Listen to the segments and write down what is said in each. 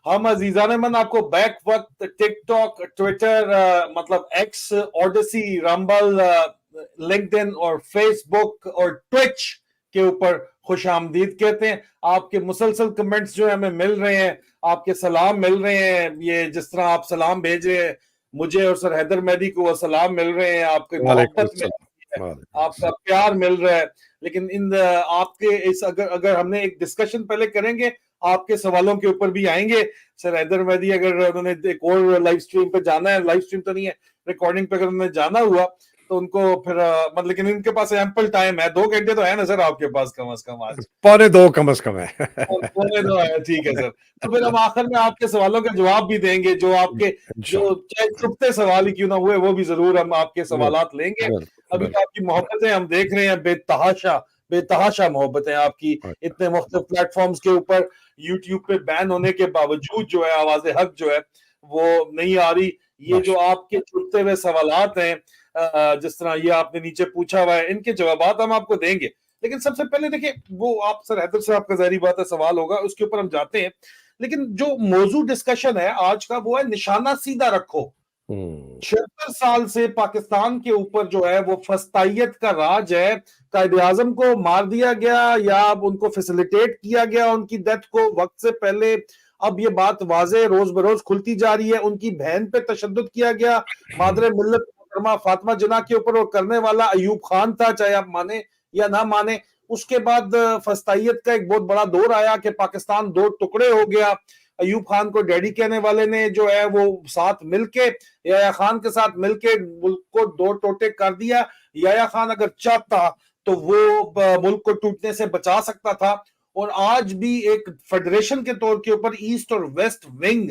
ہم عزیزان من آپ کو بیک وقت ٹک ٹاک، ٹویٹر، مطلب ایکس، اوڈیسی، رمبل، لنکڈ ان اور فیس بک اور ٹویچ کے اوپر خوش آمدید کہتے ہیں. آپ کے مسلسل کمنٹس جو ہیں ہمیں مل رہے ہیں، آپ کے سلام مل رہے ہیں. یہ جس طرح آپ سلام بھیج رہے ہیں مجھے اور سر حیدر مہدی کو، وہ سلام مل رہے ہیں، آپ کی محبت مل رہی ہے، آپ کا پیار مل رہا ہے. لیکن آپ کے اس اگر ہم نے ایک ڈسکشن پہلے کریں گے، آپ کے سوالوں کے اوپر بھی آئیں گے. سر حیدر مہدی اگر انہوں نے ایک اور لائیو سٹریم پہ جانا ہے، لائیو سٹریم تو نہیں ہے، ریکارڈنگ پہ اگر انہوں نے جانا ہوا تو ان کو پھر مطلب، لیکن ان کے پاس ایمپل ٹائم ہے، 2 گھنٹے تو ہے نا سر آپ کے پاس کم از کم؟ آج 2.25 کم از کم ہے. ٹھیک ہے سر. تو پھر ہم آخر میں آپ کے سوالوں کا جواب بھی دیں گے، جو آپ کے جو چاہے چھپتے سوال ہی کیوں نہ ہوئے وہ بھی ضرور ہم آپ کے سوالات لیں گے. ابھی تو آپ کی محبتیں ہم دیکھ رہے ہیں، بے تحاشا محبتیں آپ کی، اتنے مختلف پلیٹ فارمز کے اوپر. یوٹیوب پہ بین ہونے کے باوجود جو ہے آواز حق جو ہے وہ نہیں آ رہی. یہ جو آپ کے چھپتے ہوئے سوالات ہیں، جس طرح یہ آپ نے نیچے پوچھا ہوا ہے، ان کے جوابات ہم آپ کو دیں گے. لیکن سب سے پہلے دیکھیں، وہ آپ سر حیدر صاحب کا ظاہری بات ہے سوال ہوگا، اس کے اوپر ہم جاتے ہیں. لیکن جو موضوع ڈسکشن ہے آج کا وہ ہے نشانہ سیدھا رکھو. 76 سال سے پاکستان کے اوپر جو ہے وہ فسطائیت کا راج ہے. قائد اعظم کو مار دیا گیا یا ان کو فیسیلیٹیٹ کیا گیا ان کی ڈیتھ کو وقت سے پہلے. اب یہ بات واضح روز بروز کھلتی جا رہی ہے. ان کی بہن پہ تشدد کیا گیا، مادر ملت محترمہ فاطمہ جناح کے اوپر وہ کرنے والا ایوب خان تھا، چاہے آپ مانے یا نہ مانے. اس کے بعد فسطائیت کا ایک بہت بڑا دور آیا کہ پاکستان 2 ٹکڑے ہو گیا. ایوب خان کو ڈیڈی کہنے والے نے جو ہے وہ ساتھ مل کے یحییٰ خان کے ساتھ مل کے ملک کو 2 ٹوٹے کر دیا. یحییٰ خان اگر چاہتا تو وہ ملک کو ٹوٹنے سے بچا سکتا تھا. اور آج بھی ایک فیڈریشن کے طور کے اوپر ایسٹ اور ویسٹ ونگ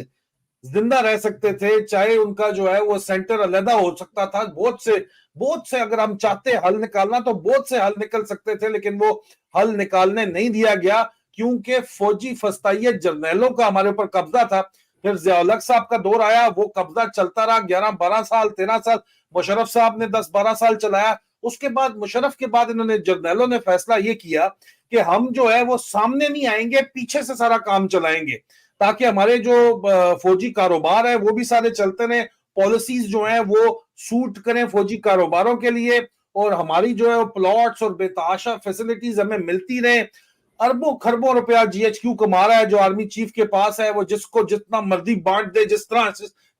زندہ رہ سکتے تھے، چاہے ان کا جو ہے وہ سینٹر علیحدہ ہو سکتا تھا. بہت سے اگر ہم چاہتے حل نکالنا تو بہت سے حل نکل سکتے تھے، لیکن وہ حل نکالنے نہیں دیا گیا کیونکہ فوجی فسطائیت جرنیلوں کا ہمارے اوپر قبضہ تھا. پھر ضیاء الحق صاحب کا دور آیا، وہ قبضہ چلتا رہا 11-12 سال، 13 سال. مشرف صاحب نے 10-12 سال چلایا. اس کے بعد مشرف کے بعد انہوں نے جرنیلوں نے فیصلہ یہ کیا کہ ہم جو ہے وہ سامنے نہیں آئیں گے، پیچھے سے سارا کام چلائیں گے تاکہ ہمارے جو فوجی کاروبار ہے وہ بھی سارے چلتے رہیں، پالیسیز جو ہیں وہ سوٹ کریں فوجی کاروباروں کے لیے، اور ہماری جو ہے پلاٹس اور بے تحاشا فیسلٹیز ہمیں ملتی رہیں. اربوں خربوں روپیہ جی ایچ کیو کما رہا ہے جو آرمی چیف کے پاس ہے، وہ جس کو جتنا مرضی بانٹ دے،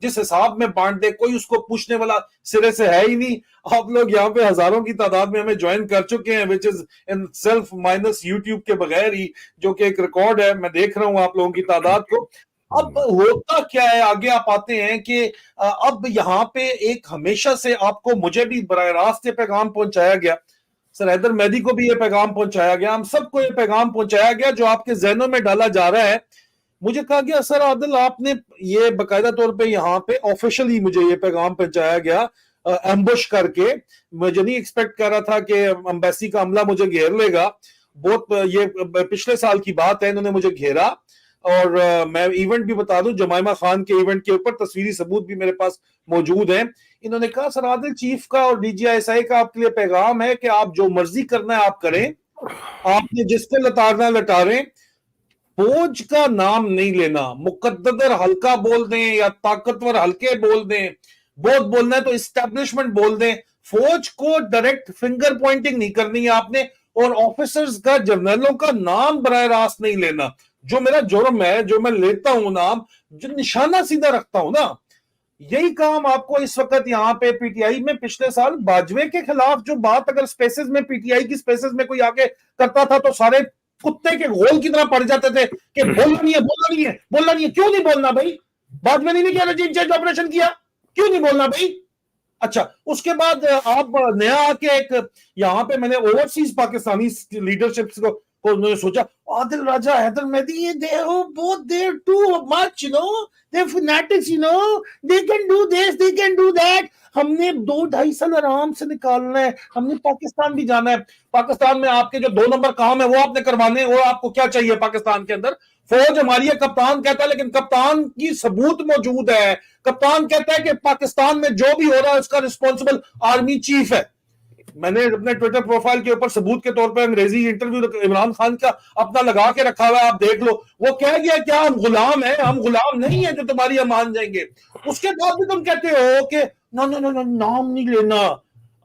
جس حساب میں بانٹ دے، کوئی اس کو پوچھنے والا سرے سے ہے ہی نہیں. آپ لوگ یہاں پہ ہزاروں کی تعداد میں ہمیں جوائن کر چکے ہیں، which is in self minus YouTube کے بغیر ہی، جو کہ ایک ریکارڈ ہے. میں دیکھ رہا ہوں آپ لوگوں کی تعداد کو. اب ہوتا کیا ہے، آگے آپ آتے ہیں کہ اب یہاں پہ ایک ہمیشہ سے آپ کو، مجھے بھی براہ راست یہ پیغام پہنچایا گیا، سر حیدر مہدی کو بھی یہ پیغام پہنچایا گیا، ہم سب کو یہ پیغام پہنچایا گیا جو آپ کے ذہنوں میں ڈالا جا رہا ہے. مجھے کہا گیا سر عادل آپ نے یہ باقاعدہ طور پہ یہاں پہ آفیشلی مجھے یہ پیغام پہنچایا گیا ایمبش کر کے. مجھے نہیں ایکسپیکٹ کر رہا تھا کہ امبیسی کا عملہ مجھے گھیر لے گا. بہت یہ پچھلے سال کی بات ہے، انہوں نے مجھے گھیرا. اور میں ایونٹ بھی بتا دوں، جمائمہ خان کے ایونٹ کے اوپر تصویری ثبوت بھی میرے پاس موجود ہیں. انہوں نے کہا سر عادل چیف کا اور D G I S I کا آپ کے لیے پیغام ہے کہ آپ جو مرضی کرنا ہے آپ کریں، آپ نے جس کو لتارنا لٹاریں، فوج کا نام نہیں لینا. مقتدر حلقہ بول دیں یا طاقتور حلقے بول دیں، بہت بولنا ہے تو اسٹیبلشمنٹ بول دیں، فوج کو ڈائریکٹ فنگر پوائنٹنگ نہیں کرنی ہے آپ نے. اور آفیسرز کا، جرنیلوں کا نام براہ راست نہیں لینا. جو میرا جرم ہے، جو میں لیتا ہوں نام، جو نشانہ سیدھا رکھتا ہوں نا، یہی کام آپ کو اس وقت یہاں پہ پی ٹی آئی میں پچھلے سال باجوے کے خلاف جو بات اگر سپیسز میں، پی ٹی آئی کی سپیسز میں کوئی آگے کرتا تھا تو سارے کتے کے غول کی طرح پڑ جاتے تھے کہ بولنا نہیں ہے، بولنا نہیں ہے، بولنا نہیں ہے. کیوں نہیں بولنا بھائی؟ باجوے نے نہیں کیا، رجیم چینج آپریشن کیا، کیوں نہیں بولنا بھائی؟ اچھا، اس کے بعد آپ نیا آ کے ایک یہاں پہ میں نے اوورسیز پاکستانی لیڈرشپ کو سوچا عادل راجہ، حیدر مہدی، they're too much, they're fanatics, they can do this, they can do that. ہم نے 2-2.5 سال آرام سے نکالنا ہے، ہم نے پاکستان بھی جانا ہے. پاکستان میں آپ کے جو 2 نمبر کام ہے وہ آپ نے کروانے ہیں. اور آپ کو کیا چاہیے پاکستان کے اندر؟ فوج ہماری ہے، کپتان کہتا ہے، لیکن کپتان کی ثبوت موجود ہے. کپتان کہتا ہے کہ پاکستان میں جو بھی ہو رہا ہے اس کا رسپانسبل آرمی چیف ہے. میں نے اپنے ٹویٹر پروفائل کے اوپر ثبوت کے طور پہ انگریزی انٹرویو عمران خان کا اپنا لگا کے رکھا ہوا ہے، آپ دیکھ لو. وہ کہہ گیا کیا ہم غلام ہیں؟ ہم غلام نہیں ہیں جو تمہاری ہم مان جائیں گے. اس کے بعد بھی تم کہتے ہو کہ نام نہیں لینا.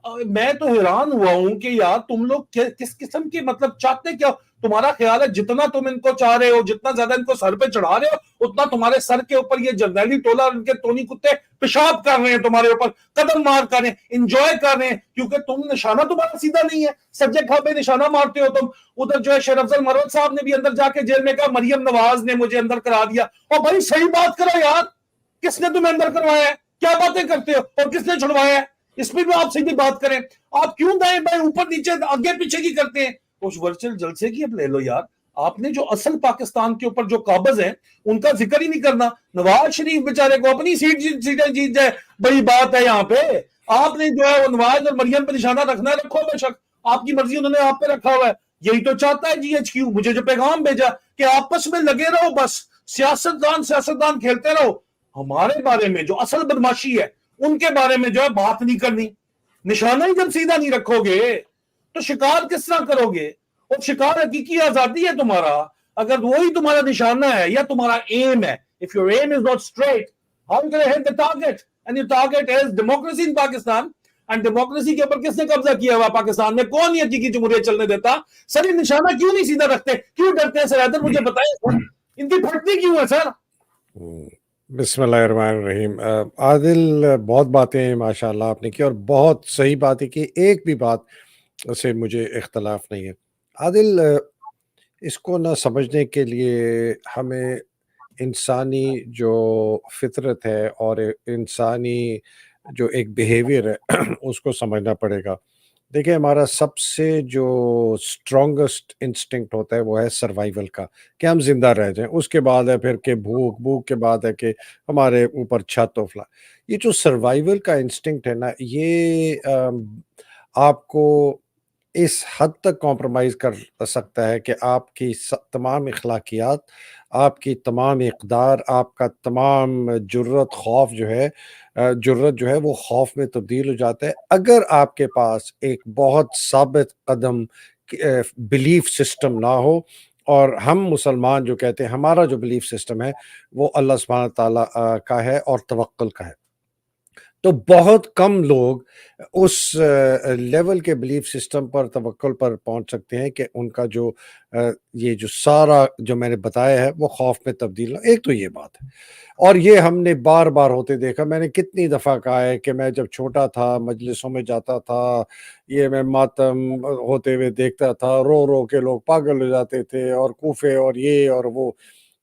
میں تو حیران ہوا ہوں کہ یار تم لوگ کس قسم کی مطلب چاہتے کیا. تمہارا خیال ہے جتنا تم ان کو چاہ رہے ہو، جتنا زیادہ ان کو سر پہ چڑھا رہے ہو، اتنا تمہارے سر کے اوپر یہ جرنیلی ٹولہ اور ان کے ٹونی کتے پیشاب کر رہے ہیں تمہارے اوپر، قدم مار کر رہے ہیں، انجوائے کر رہے ہیں، کیونکہ تم نشانہ تمہارا سیدھا نہیں ہے. سجے کھا پہ نشانہ مارتے ہو تم. ادھر جو ہے شیر افضل مروت صاحب نے بھی اندر جا کے جیل میں کہا مریم نواز نے مجھے اندر کرا دیا. اور بھائی صحیح بات کرو یار، کس نے تمہیں اندر کروایا ہے؟ کیا باتیں کرتے ہو اور کس نے چھڑوایا ہے؟ اس پہ بھی آپ سیدھی بات کریں. آپ کیوں دائیں بائیں اوپر نیچے آگے پیچھے کی کرتے ہیں؟ کچھ ورچوئل جلسے کی اب لے لو یار. آپ نے جو اصل پاکستان کے اوپر جو قابض ہیں ان کا ذکر ہی نہیں کرنا. نواز شریف بیچارے کو اپنی سیٹیں جیت جائے بڑی بات ہے یہاں پہ. آپ نے جو ہے وہ نواز اور مریم پہ نشانہ رکھنا ہے، رکھو بے شک، آپ کی مرضی انہوں نے آپ پہ رکھا ہوا ہے. یہی تو چاہتا ہے جی ایچ کیو. مجھے جو پیغام بھیجا کہ آپس میں لگے رہو، بس سیاستدان کھیلتے رہو، ہمارے بارے میں جو اصل بدماشی ہے ان کے بارے میں جو ہے بات نہیں کرنی. نشانہ ہی جب سیدھا نہیں رکھو گے تو شکار کس طرح کرو گے؟ اور شکار حقیقی آزادی ہے تمہارا اگر وہی تمہارا نشانہ ہے یا تمہارا ایم ہے. if your aim is not straight, how you gonna hit the target? and your target is democracy in Pakistan. and democracy کے اوپر کس نے قبضہ کیا ہوا پاکستان میں؟ کون نہیں حقیقی جمہوریت چلنے دیتا؟ سر یہ نشانہ کیوں نہیں سیدھا رکھتے؟ کیوں ڈرتے ہیں سر حیدر؟ مجھے بتائیں سر، ان کی پھٹتی کیوں ہے سر؟ بسم اللہ الرحمن الرحیم. عادل بہت باتیں ماشاء اللہ آپ نے کی اور بہت صحیح باتیں کی، ایک بھی بات سے مجھے اختلاف نہیں ہے. عادل اس کو نہ سمجھنے کے لیے ہمیں انسانی جو فطرت ہے اور انسانی جو ایک بیہیویئر ہے اس کو سمجھنا پڑے گا. دیکھیں ہمارا سب سے جو اسٹرانگسٹ انسٹنکٹ ہوتا ہے وہ ہے سروائیول کا، کہ ہم زندہ رہ جائیں. اس کے بعد ہے پھر کہ بھوک کے بعد ہے کہ ہمارے اوپر چھت و فلا. یہ جو سروائیول کا انسٹنکٹ ہے نا، یہ آپ کو اس حد تک کمپرومائز کر سکتا ہے کہ آپ کی تمام اخلاقیات، آپ کی تمام اقدار، آپ کا تمام جرت جو ہے وہ خوف میں تبدیل ہو جاتا ہے اگر آپ کے پاس ایک بہت ثابت قدم بلیف سسٹم نہ ہو. اور ہم مسلمان جو کہتے ہیں ہمارا جو بلیف سسٹم ہے وہ اللہ سبحانہ تعالیٰ کا ہے اور توکل کا ہے. تو بہت کم لوگ اس لیول کے بلیف سسٹم پر توکل پر پہنچ سکتے ہیں کہ ان کا جو یہ جو سارا جو میں نے بتایا ہے وہ خوف میں تبدیل. ایک تو یہ بات ہے اور یہ ہم نے بار بار ہوتے دیکھا. میں نے کتنی دفعہ کہا ہے کہ میں جب چھوٹا تھا مجلسوں میں جاتا تھا، یہ میں ماتم ہوتے ہوئے دیکھتا تھا، رو رو کے لوگ پاگل ہو جاتے تھے اور کوفے اور یہ اور وہ.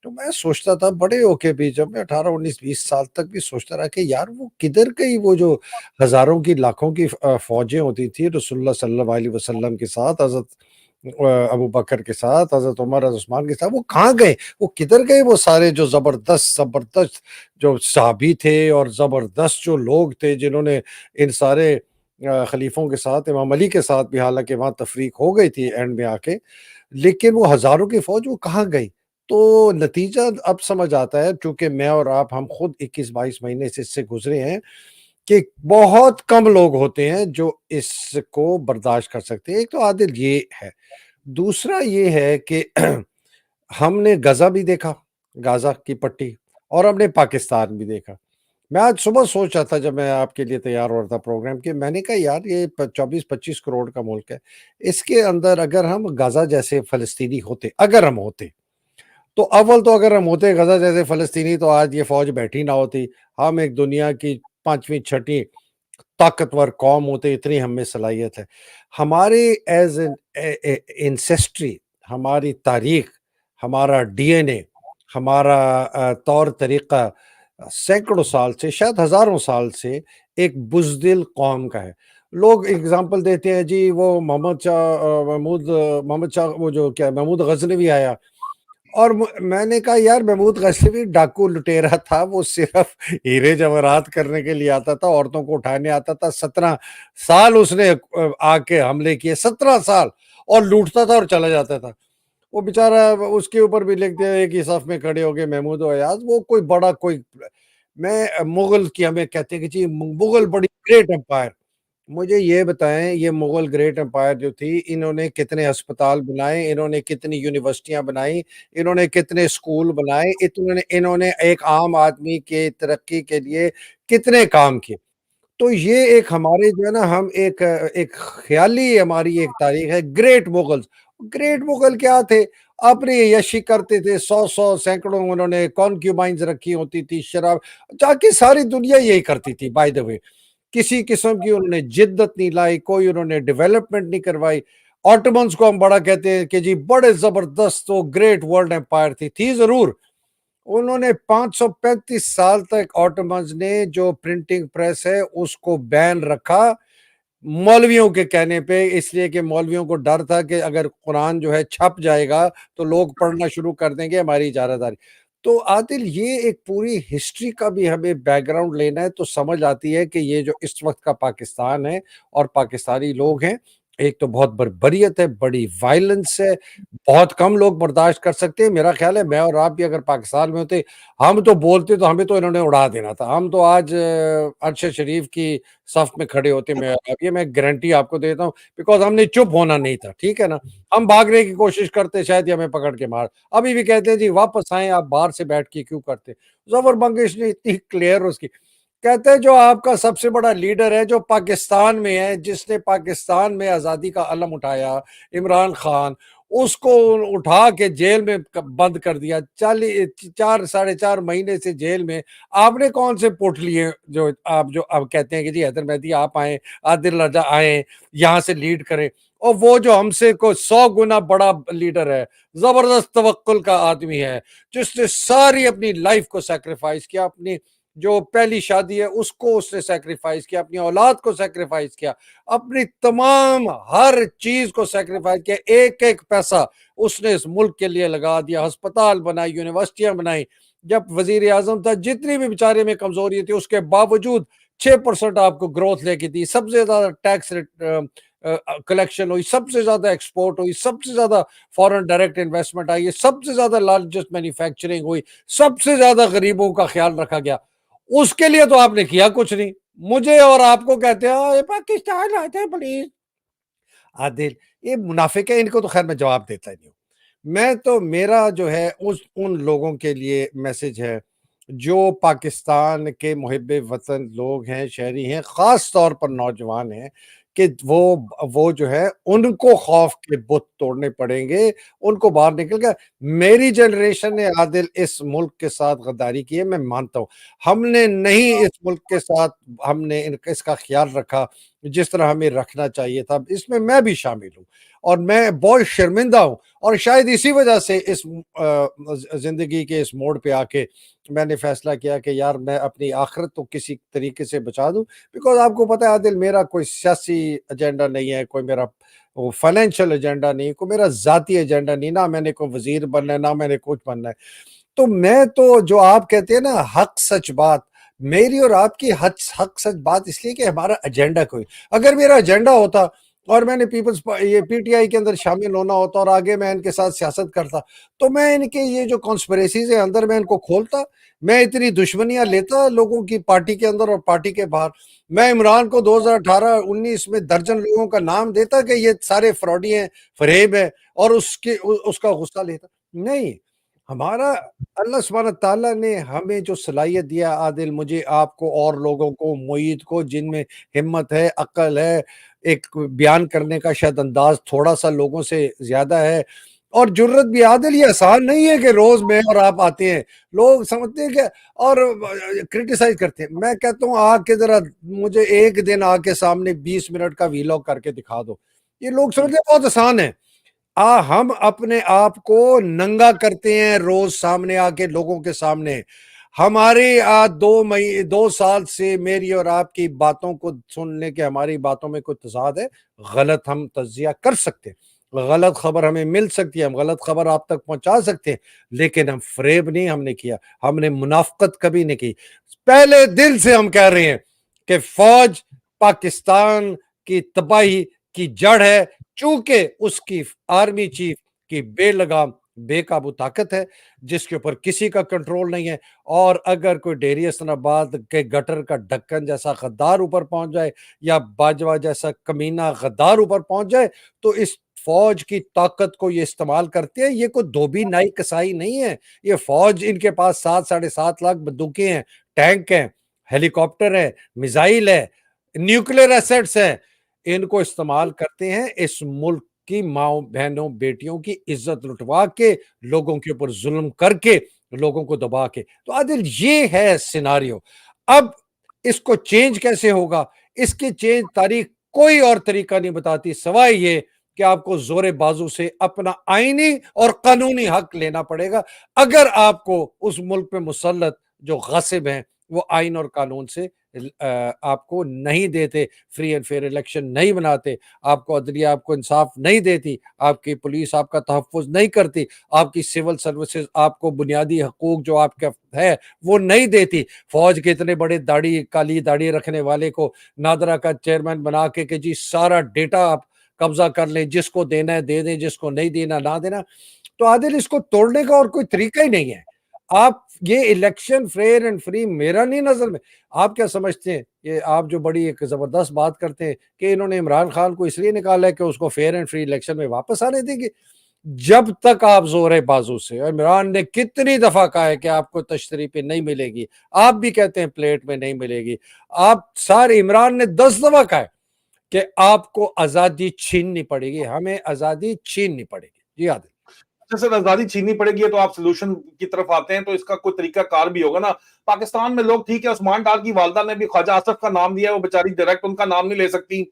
تو میں سوچتا تھا بڑے ہو کے بھی، جب میں 18 19 20 سال تک بھی سوچتا رہا کہ یار وہ کدھر گئی وہ جو ہزاروں کی لاکھوں کی فوجیں ہوتی تھی رسول اللہ صلی اللہ علیہ وسلم کے ساتھ، حضرت ابو بکر کے ساتھ، حضرت عمر، حضرت عثمان کے ساتھ. وہ کہاں گئے؟ وہ کدھر گئے وہ سارے جو زبردست جو صحابی تھے اور زبردست جو لوگ تھے جنہوں نے ان سارے خلیفوں کے ساتھ، امام علی کے ساتھ بھی حالانکہ وہاں تفریق ہو گئی تھی اینڈ میں آ کے، لیکن وہ ہزاروں کی فوج وہ کہاں گئی؟ تو نتیجہ اب سمجھ آتا ہے، چونکہ میں اور آپ ہم خود 21-22 مہینے سے اس سے گزرے ہیں، کہ بہت کم لوگ ہوتے ہیں جو اس کو برداشت کر سکتے ہیں. ایک تو عادل یہ ہے. دوسرا یہ ہے کہ ہم نے غزہ بھی دیکھا، غزہ کی پٹی، اور ہم نے پاکستان بھی دیکھا. میں آج صبح سوچ رہا تھا جب میں آپ کے لیے تیار ہو رہا تھا پروگرام، کہ میں نے کہا یار یہ 24-25 کروڑ کا ملک ہے، اس کے اندر اگر ہم غزہ جیسے فلسطینی ہوتے، اگر ہم ہوتے تو اگر ہم ہوتے غزہ جیسے فلسطینی تو آج یہ فوج بیٹھی نہ ہوتی. ہم ایک دنیا کی 5ویں 6ٹھی طاقتور قوم ہوتے، اتنی ہم میں صلاحیت ہے. ہمارے ایز انسیسٹری، ہماری تاریخ، ہمارا ڈی این اے، ہمارا طور طریقہ سینکڑوں سال سے، شاید ہزاروں سال سے ایک بزدل قوم کا ہے. لوگ اگزامپل دیتے ہیں جی وہ محمد شاہ وہ جو کیا محمود غزنوی آیا، اور میں نے کہا یار محمود غزنوی ڈاکو لٹیرا تھا، وہ صرف ہیرے جواہرات کرنے کے لیے آتا تھا، عورتوں کو اٹھانے آتا تھا. 17 سال اس نے آ کے حملے کیے، 17 سال، اور لوٹتا تھا اور چلا جاتا تھا. وہ بیچارہ اس کے اوپر بھی لکھ دیا ایک ہی صف میں کھڑے ہو گئے محمود و ایاز. وہ کوئی بڑا کوئی میں مغل کی ہمیں کہتے ہیں کہ جی مغل بڑی گریٹ امپائر. مجھے یہ بتائیں یہ مغل گریٹ امپائر جو تھی انہوں نے کتنے ہسپتال بنائے، انہوں نے کتنی یونیورسٹیاں بنائیں، انہوں نے کتنے اسکول بنائے، انہوں نے ایک عام آدمی کے ترقی کے لیے کتنے کام کیے۔ تو یہ ایک ہمارے جو ہے نا ہم ایک خیالی ہماری ایک تاریخ ہے گریٹ مغلز۔ گریٹ مغل کیا تھے؟ اپنی یشی کرتے تھے، 100 سینکڑوں انہوں نے کانکیوبائنز رکھی ہوتی تھی، شراب، تاکہ ساری دنیا یہی کرتی تھی بائی دا وے۔ کسی قسم کی انہوں نے جدت نہیں لائی، کوئی انہوں نے ڈیولپمنٹ نہیں کروائی۔ آٹومنز کو ہم بڑا کہتے ہیں کہ جی بڑے زبردست وہ گریٹ ورلڈ امپائر تھی ضرور۔ انہوں نے 535 سال تک آٹومنز نے جو پرنٹنگ پریس ہے اس کو بین رکھا، مولویوں کے کہنے پہ، اس لیے کہ مولویوں کو ڈر تھا کہ اگر قرآن جو ہے چھپ جائے گا تو لوگ پڑھنا شروع کر دیں گے، ہماری اجازت داری۔ تو عادل یہ ایک پوری ہسٹری کا بھی ہمیں بیک گراؤنڈ لینا ہے تو سمجھ آتی ہے کہ یہ جو اس وقت کا پاکستان ہے اور پاکستانی لوگ ہیں، ایک تو بہت بربریت ہے، بڑی وائلنس ہے، بہت کم لوگ برداشت کر سکتے ہیں۔ میرا خیال ہے میں اور آپ بھی اگر پاکستان میں ہوتے، ہم تو بولتے تو ہمیں تو انہوں نے اڑا دینا تھا، ہم تو آج عرش شریف کی صف میں کھڑے ہوتے، میں اب یہ میں گارنٹی آپ کو دیتا ہوں، بیکاز ہم نے چپ ہونا نہیں تھا، ٹھیک ہے نا؟ ہم بھاگنے کی کوشش کرتے، شاید یہ ہمیں پکڑ کے مار، ابھی بھی کہتے ہیں جی واپس آئیں، آپ باہر سے بیٹھ کے کیوں کرتے؟ ظفر بنگش نے اتنی کلیئر اس کی کہتے ہیں جو آپ کا سب سے بڑا لیڈر ہے جو پاکستان میں ہے، جس نے پاکستان میں آزادی کا علم اٹھایا، عمران خان، اس کو اٹھا کے جیل میں بند کر دیا، 4.5 مہینے سے جیل میں۔ آپ نے کون سے پٹ لیے جو آپ کہتے ہیں کہ جی حیدر مہدی آپ آئیں، عادل رضا آئیں، یہاں سے لیڈ کریں، اور وہ جو ہم سے کو 100 گنا بڑا لیڈر ہے، زبردست توکل کا آدمی ہے، جس نے ساری اپنی لائف کو سیکریفائز کیا، اپنی جو پہلی شادی ہے اس کو اس نے سیکریفائز کیا، اپنی اولاد کو سیکریفائز کیا، اپنی تمام ہر چیز کو سیکریفائز کیا، ایک ایک پیسہ اس نے اس ملک کے لیے لگا دیا، ہسپتال بنائی، یونیورسٹیاں بنائی۔ جب وزیر اعظم تھا جتنی بھی بیچارے میں کمزوری تھی اس کے باوجود 6% آپ کو گروتھ لے کے دی، سب سے زیادہ ٹیکس کلیکشن ہوئی، سب سے زیادہ ایکسپورٹ ہوئی، سب سے زیادہ فورن ڈائریکٹ انویسٹمنٹ آئی، سب سے زیادہ لارجسٹ مینوفیکچرنگ ہوئی، سب سے زیادہ غریبوں کا خیال رکھا گیا۔ اس کے لیے تو آپ نے کیا کچھ نہیں، مجھے اور آپ کو کہتے ہیں پاکستان آتے ہیں پلیز۔ عادل یہ منافق ہے، ان کو تو خیر میں جواب دیتا ہی نہیں ہوں۔ میں تو میرا جو ہے ان لوگوں کے لیے میسج ہے جو پاکستان کے محب وطن لوگ ہیں، شہری ہیں، خاص طور پر نوجوان ہیں، کہ وہ جو ہے ان کو خوف کے بت توڑنے پڑیں گے، ان کو باہر نکل گیا۔ میری جنریشن نے عادل اس ملک کے ساتھ غداری کی ہے، میں مانتا ہوں، ہم نے نہیں اس ملک کے ساتھ ہم نے اس کا خیال رکھا جس طرح ہمیں رکھنا چاہیے تھا، اس میں بھی شامل ہوں، اور میں بہت شرمندہ ہوں، اور شاید اسی وجہ سے اس زندگی کے اس موڑ پہ آ کے میں نے فیصلہ کیا کہ یار میں اپنی آخرت تو کسی طریقے سے بچا دوں، بیکاز آپ کو پتہ ہے عادل میرا کوئی سیاسی ایجنڈا نہیں ہے، کوئی میرا فائنینشیل ایجنڈا نہیں، کوئی میرا ذاتی ایجنڈا نہیں، نہ میں نے کوئی وزیر بننا ہے، نہ میں نے کچھ بننا ہے۔ تو میں تو جو آپ کہتے ہیں نا حق سچ بات، میری اور آپ کی حق سچ بات اس لیے کہ ہمارا ایجنڈا کوئی، اگر میرا ایجنڈا ہوتا اور میں نے یہ پی ٹی آئی کے اندر شامل ہونا ہوتا اور آگے میں ان کے ساتھ سیاست کرتا، تو میں ان کے یہ جو کانسپریسیز ہیں اندر میں ان کو کھولتا، میں اتنی دشمنیاں لیتا لوگوں کی پارٹی کے اندر اور پارٹی کے باہر، میں عمران کو 2018-19 میں درجن لوگوں کا نام دیتا کہ یہ سارے فراڈی ہیں، فریب ہیں، اور اس کا غصہ لیتا۔ نہیں، ہمارا اللہ سبحانہ تعالیٰ نے ہمیں جو صلاحیت دیا عادل، مجھے آپ کو اور لوگوں کو، معید کو، جن میں ہمت ہے، عقل ہے، ایک بیان کرنے کا شاید انداز تھوڑا سا لوگوں سے زیادہ ہے، اور جرت بھی۔ عادل یہ آسان نہیں ہے کہ روز میں اور آپ آتے ہیں، لوگ سمجھتے ہیں کہ اور کرٹیسائز کرتے ہیں، میں کہتا ہوں آ کے ذرا مجھے ایک دن آ کے سامنے 20 منٹ کا ویلاگ کر کے دکھا دو، یہ لوگ سمجھتے ہیں بہت آسان ہے۔ ہم اپنے آپ کو ننگا کرتے ہیں روز سامنے آ کے لوگوں کے سامنے، ہمارے 2 سال سے میری اور آپ کی باتوں کو سننے کے ہماری باتوں میں کوئی تضاد ہے، غلط ہم تجزیہ کر سکتے ہیں، غلط خبر ہمیں مل سکتی ہے، ہم غلط خبر آپ تک پہنچا سکتے ہیں، لیکن ہم فریب نہیں ہم نے کیا، ہم نے منافقت کبھی نہیں کی۔ پہلے دل سے ہم کہہ رہے ہیں کہ فوج پاکستان کی تباہی کی جڑ ہے، چونکہ اس کی آرمی چیف کی بے لگام بے قابو طاقت ہے جس کے اوپر کسی کا کنٹرول نہیں ہے، اور اگر کوئی ڈیری اسلام آباد کے گٹر کا ڈھکن جیسا غدار اوپر پہنچ جائے یا باجوہ جیسا کمینہ غدار اوپر پہنچ جائے تو اس فوج کی طاقت کو یہ استعمال کرتے ہیں۔ یہ کوئی دھوبی نائی کسائی نہیں ہے، یہ فوج، ان کے پاس 7.5 لاکھ بندوقیں ہیں، ٹینک ہیں، ہیلی کاپٹر ہے، میزائل ہے، نیوکلیر ایسٹس ہیں، ان کو استعمال کرتے ہیں اس ملک کی ماؤں بہنوں بیٹیوں کی عزت لٹوا کے، لوگوں کے اوپر ظلم کر کے، لوگوں کو دبا کے۔ تو عادل یہ ہے سیناریو۔ اب اس کو چینج کیسے ہوگا؟ اس کی چینج تاریخ کوئی اور طریقہ نہیں بتاتی سوائے یہ کہ آپ کو زور بازو سے اپنا آئینی اور قانونی حق لینا پڑے گا۔ اگر آپ کو اس ملک میں مسلط جو غاصب ہیں وہ آئین اور قانون سے آپ کو نہیں دیتے، فری اینڈ فیئر الیکشن نہیں بناتے، آپ کو عدلیہ آپ کو انصاف نہیں دیتی، آپ کی پولیس آپ کا تحفظ نہیں کرتی، آپ کی سول سروسز آپ کو بنیادی حقوق جو آپ کا ہے وہ نہیں دیتی، فوج کے اتنے بڑے داڑھی کالی داڑھی رکھنے والے کو نادرا کا چیئرمین بنا کے کہ جی سارا ڈیٹا آپ قبضہ کر لیں، جس کو دینا ہے دے دیں، جس کو نہیں دینا نہ دینا۔ تو عادل اس کو توڑنے کا اور کوئی طریقہ ہی نہیں ہے۔ آپ یہ الیکشن فیئر اینڈ فری میرا نہیں نظر میں، آپ کیا سمجھتے ہیں؟ یہ آپ جو بڑی ایک زبردست بات کرتے ہیں کہ انہوں نے عمران خان کو اس لیے نکالا ہے کہ اس کو فیئر اینڈ فری الیکشن میں واپس آنے دیں گے۔ جب تک آپ زور بازو سے، عمران نے کتنی دفعہ کہا ہے کہ آپ کو تشتری پہ نہیں ملے گی، آپ بھی کہتے ہیں پلیٹ میں نہیں ملے گی، آپ سارے عمران نے 10 دفعہ کہا ہے کہ آپ کو آزادی چھیننی پڑے گی، ہمیں آزادی چھیننی پڑے گی۔ جی عادل۔ سر آزادی چھیننی پڑے گی تو آپ سولوشن کی طرف آتے ہیں تو اس کا کوئی طریقہ کار بھی ہوگا نا۔ پاکستان میں لوگ ٹھیک ہے، عثمان ڈار کی والدہ نے بھی خواجہ آصف کا نام دیا ہے، وہ بیچاری ڈائریکٹ ان کا نام نہیں لے سکتی،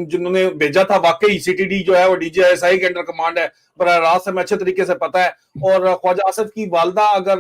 جنہوں نے بھیجا تھا واقعی سی ٹی ڈی جو ہے وہ ڈی جی ایس آئی کے انڈر کمانڈ ہے، براہ راست ہمیں اچھے طریقے سے پتا ہے۔ اور خواجہ آصف کی والدہ اگر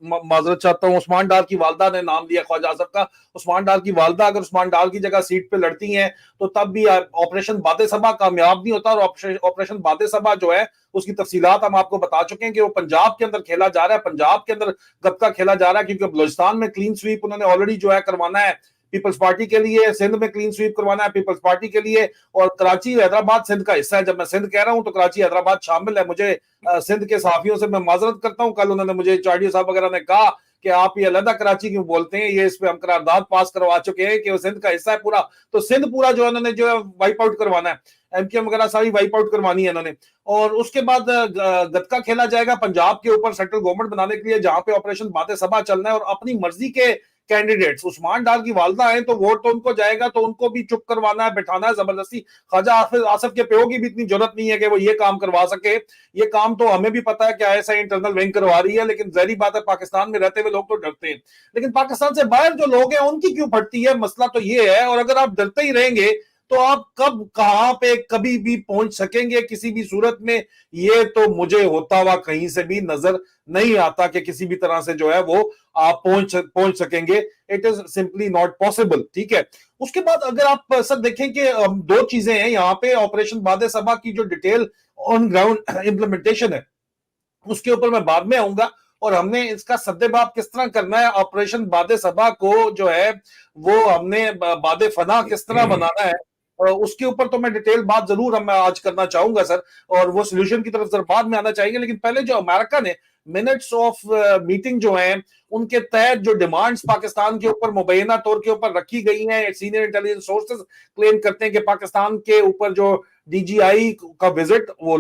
معذرت چاہتا ہوں، عثمان ڈار کی والدہ نے نام دیا خواجہ آصف کا، عثمان ڈار کی والدہ اگر عثمان ڈار کی جگہ سیٹ پہ لڑتی ہیں تو تب بھی آپریشن باد صبا کامیاب نہیں ہوتا، اور آپریشن باد صبا جو ہے اس کی تفصیلات ہم آپ کو بتا چکے ہیں کہ وہ پنجاب کے اندر کھیلا جا رہا ہے، پنجاب کے اندر گتکا کھیلا جا رہا ہے، کیونکہ بلوچستان میں کلین سویپ انہوں نے آلریڈی جو ہے کروانا ہے پیپلز پارٹی کے لیے، سندھ میں کلین سویپ کروانا ہے پیپلز پارٹی کے لیے، اور کراچی حیدرآباد سندھ کا حصہ ہے۔ جب میں سندھ کہہ رہا ہوں تو کراچی حیدرآباد شامل ہے۔ مجھے سندھ کے صحافیوں سے میں معذرت کرتا ہوں، کل انہوں نے مجھے چاڑیو صاحب وغیرہ نے کہا کہ آپ یہ علیحدہ کراچی کیوں بولتے ہیں، یہ اس پہ ہم قرارداد پاس کروا چکے ہیں کہ وہ سندھ کا حصہ ہے پورا، تو سندھ پورا جو ہے انہوں نے جو ہے وائپ آؤٹ کروانا ہے، ایم کیو ایم وغیرہ ساری وائپ آؤٹ کروانی ہے انہوں نے۔ اور اس کے بعد گتکا کھیلا جائے گا پنجاب کے اوپر سینٹرل گورنمنٹ بنانے کے لیے، جہاں پہ آپریشن باد صبا چلنا ہے، اور اپنی مرضی کے کینڈیڈیٹس عثمان ڈار کی والدہ ہیں تو ووٹ تو ان کو جائے گا، تو ان کو بھی چپ کروانا ہے، بٹھانا ہے زبردستی۔ خواجہ آصف کے پیو کی بھی اتنی ضرورت نہیں ہے کہ وہ یہ کام کروا سکے، یہ کام تو ہمیں بھی پتا ہے کہ I S I internal wing کروا رہی ہے، لیکن ظاہری بات ہے پاکستان میں رہتے ہوئے لوگ تو ڈرتے ہیں، لیکن پاکستان سے باہر جو لوگ ہیں ان کی کیوں پھٹتی ہے؟ مسئلہ تو یہ ہے۔ اور اگر آپ ڈرتے ہی رہیں گے تو آپ کب کہاں پہ کبھی بھی پہنچ سکیں گے کسی بھی صورت میں؟ یہ تو مجھے ہوتا ہوا کہیں سے بھی نظر نہیں آتا کہ کسی بھی طرح سے جو ہے وہ آپ پہنچ سکیں گے۔ It is simply not possible, ٹھیک ہے۔ اس کے بعد اگر آپ سر دیکھیں کہ دو چیزیں ہیں یہاں پہ، آپریشن باد صبا کی جو ڈیٹیل آن گراؤنڈ امپلیمنٹیشن ہے اس کے اوپر میں بعد میں آؤں گا، اور ہم نے اس کا سدباب کس طرح کرنا ہے، آپریشن باد صبا کو جو ہے وہ ہم نے باد فنا کس طرح بنانا ہے، اور اس کے اوپر تو میں ڈیٹیل بات ضرور میں آج کرنا چاہوں گا سر، اور وہ سولوشن کی طرف بعد میں آنا چاہیے۔ لیکن پہلے جو امریکہ نے منٹس آف میٹنگ جو ہیں ان کے تحت جو ڈیمانڈز پاکستان کے اوپر مبینہ طور کے اوپر رکھی گئی ہیں، سینئر انٹیلیجنس سورسز کلیم کرتے ہیں کہ پاکستان کے اوپر جو ڈی جی آئی کا وزٹ وہ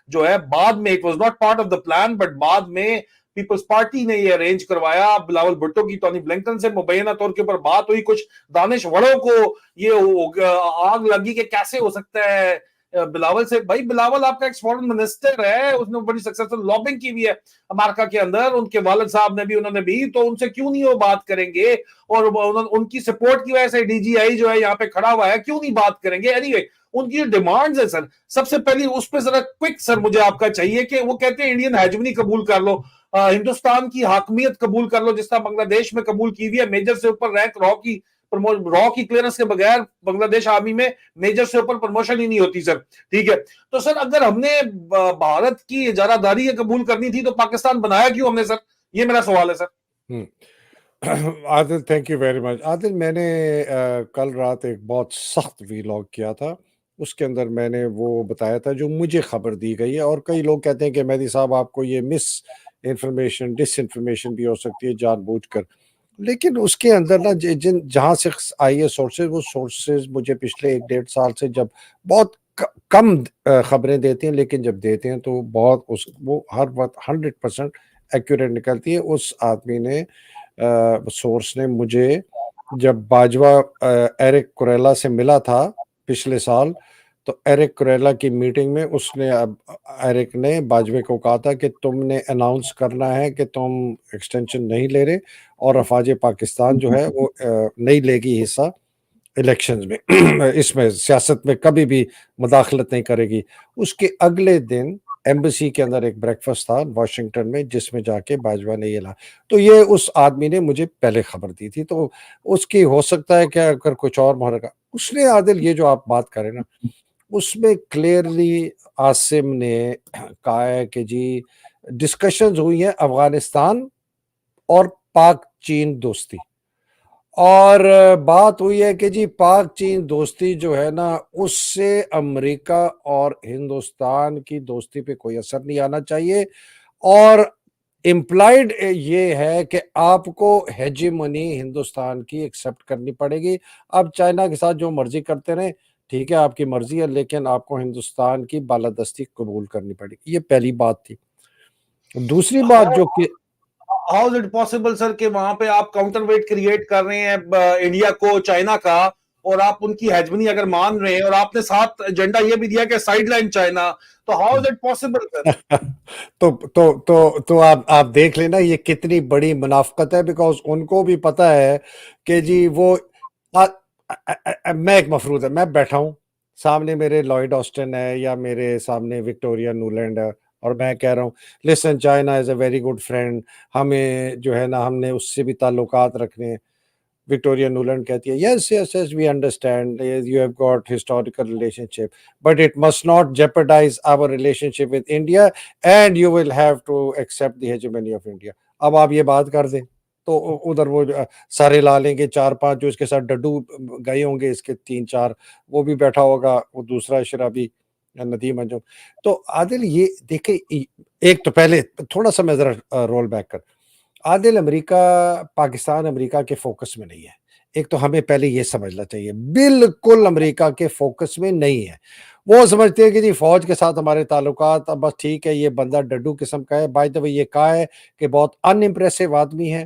جو ہے بعد میں it was not part of the plan, but بعد میں پیپلز پارٹی نے یہ ارینج کروایا، بلاول بھٹو کی ٹونی بلنکن سے مبینہ طور کے اوپر بات ہوئی، کچھ دانش وڑوں کو یہ آگ لگی کہ کیسے ہو سکتا ہے بلاول سے۔ بھائی بلاول آپ کا ایکس فورن منسٹر ہے، اس نے بڑی سکسیسفل لابنگ کی ہوئی ہے امریکہ کے اندر، ان کے والد صاحب نے بھی، انہوں نے بھی، تو ان سے کیوں نہیں وہ بات کریں گے؟ اور ان کی سپورٹ کی وجہ سے ڈی جی آئی جو ہے یہاں پہ کھڑا ہوا ہے، کیوں نہیں بات کریں گے؟ اینی وے ان کی جو ڈیمانڈز ہیں سر، سب سے پہلی اس پہ ذرا کوئک سر مجھے آپ کا چاہیے کہ وہ کہتے ہیں انڈین ہیجمنی قبول کر لو، ہندوستان کی حاکمیت قبول کر لو، جس طرح بنگلہ دیش میں قبول کی ہوئی ہے، میجر سے اوپر رینک را کی کلیئرنس کے بغیر بنگلہ دیش آرمی میں میجر سے اوپر پروموشن ہی نہیں ہوتی سر، ٹھیک ہے۔ تو سر اگر ہم نے بھارت کی اجارہ داری قبول کرنی تھی تو پاکستان بنایا کیوں ہم نے سر؟ یہ میرا سوال ہے سر۔ عادل تھینک یو ویری مچ۔ عادل میں نے کل رات ایک بہت سخت ویلاگ کیا تھا اس کے اندر میں نے وہ بتایا تھا جو مجھے خبر دی گئی ہے، اور کئی لوگ کہتے ہیں کہ مہدی صاحب آپ کو یہ مس انفارمیشن ڈس انفارمیشن بھی ہو سکتی ہے جان بوجھ کر، لیکن اس کے اندر نا جہاں سے آئی ہے سورسز، وہ سورسز مجھے پچھلے 1 1.5 سال سے جب بہت کم خبریں دیتے ہیں، لیکن جب دیتے ہیں تو بہت وہ ہر وقت 100% ایکوریٹ نکلتی ہے۔ اس آدمی نے سورس نے مجھے جب باجوہ ایرک کوریلا سے ملا تھا پچھلے سال، تو ایرک کوریلا کی میٹنگ میں اس نے ایرک نے باجوے کو کہا تھا کہ تم نے اناؤنس کرنا ہے کہ تم ایکسٹینشن نہیں لے رہے، اور افواج پاکستان جو ہے وہ نہیں لے گی حصہ الیکشنز میں اس میں سیاست میں کبھی بھی مداخلت نہیں کرے گی۔ اس کے اگلے دن ایمبیسی کے اندر ایک بریکفسٹ تھا واشنگٹن میں، جس میں جا کے باجوہ نے یہ تو یہ اس آدمی نے مجھے پہلے خبر دی تھی، تو اس کی ہو سکتا ہے کہ اگر کچھ اور محرکہ اس نے عادل یہ جو آپ بات کریں نا، اس میں کلیئرلی عاصم نے کہا ہے کہ جی ڈسکشنز ہوئی ہیں افغانستان اور پاک چین دوستی، اور بات ہوئی ہے کہ جی پاک چین دوستی جو ہے نا، اس سے امریکہ اور ہندوستان کی دوستی پہ کوئی اثر نہیں آنا چاہیے، اور امپلائڈ یہ ہے کہ آپ کو ہیجیمنی ہندوستان کی ایکسپٹ کرنی پڑے گی۔ اب چائنا کے ساتھ جو مرضی کرتے رہیں، ٹھیک ہے آپ کی مرضی ہے، لیکن آپ کو ہندوستان کی بالادستی قبول کرنی پڑے گی۔ یہ پہلی بات تھی۔ دوسری بات جو کہ ہاؤ از اٹ پاسبل سر کہ وہاں پہ آپ کاؤنٹر ویٹ کریٹ کر رہے ہیں انڈیا کو چائنا کا، اور آپ ان کی ہیجمنی اگر مان رہے ہیں، اور آپ نے ساتھ ایجنڈا یہ بھی دیا کہ سائیڈ لائن چائنا، تو ہاؤ از اٹ پاسبل سر؟ تو آپ دیکھ لینا یہ کتنی بڑی منافقت ہے، بیکاز ان کو بھی پتا ہے کہ جی وہ میں ایک مفروض ہے، میں بیٹھا ہوں سامنے میرے لائیڈ آسٹن ہے، یا میرے سامنے وکٹوریا نیولینڈ ہے، اور میں کہہ رہا ہوں listen China is a very good friend, ہمیں جو ہے نا ہم نے اس سے بھی تعلقات رکھنے ہیں۔ وکٹوریا نیولینڈ کہتی ہے yes yes yes we understand you have got historical relationship but it must not jeopardize our relationship with India and you will have to accept the hegemony of India. اب آپ یہ بات کر دیں تو ادھر وہ سارے لا لیں گے، 4 5 جو اس کے ساتھ ڈڈو گئے ہوں گے، اس کے 3 4 وہ بھی بیٹھا ہوگا، وہ دوسرا شرابی ندیم انجم۔ تو عادل یہ دیکھیں، ایک تو پہلے تھوڑا سا میں ذرا رول بیک کر، عادل امریکہ پاکستان امریکہ کے فوکس میں نہیں ہے۔ ایک تو ہمیں پہلے یہ سمجھنا چاہیے بالکل امریکہ کے فوکس میں نہیں ہے۔ وہ سمجھتے ہیں کہ جی فوج کے ساتھ ہمارے تعلقات، اب بس ٹھیک ہے، یہ بندہ ڈڈو قسم کا ہے، بائی دا وے یہ کہا ہے کہ بہت ان امپریسو آدمی ہے،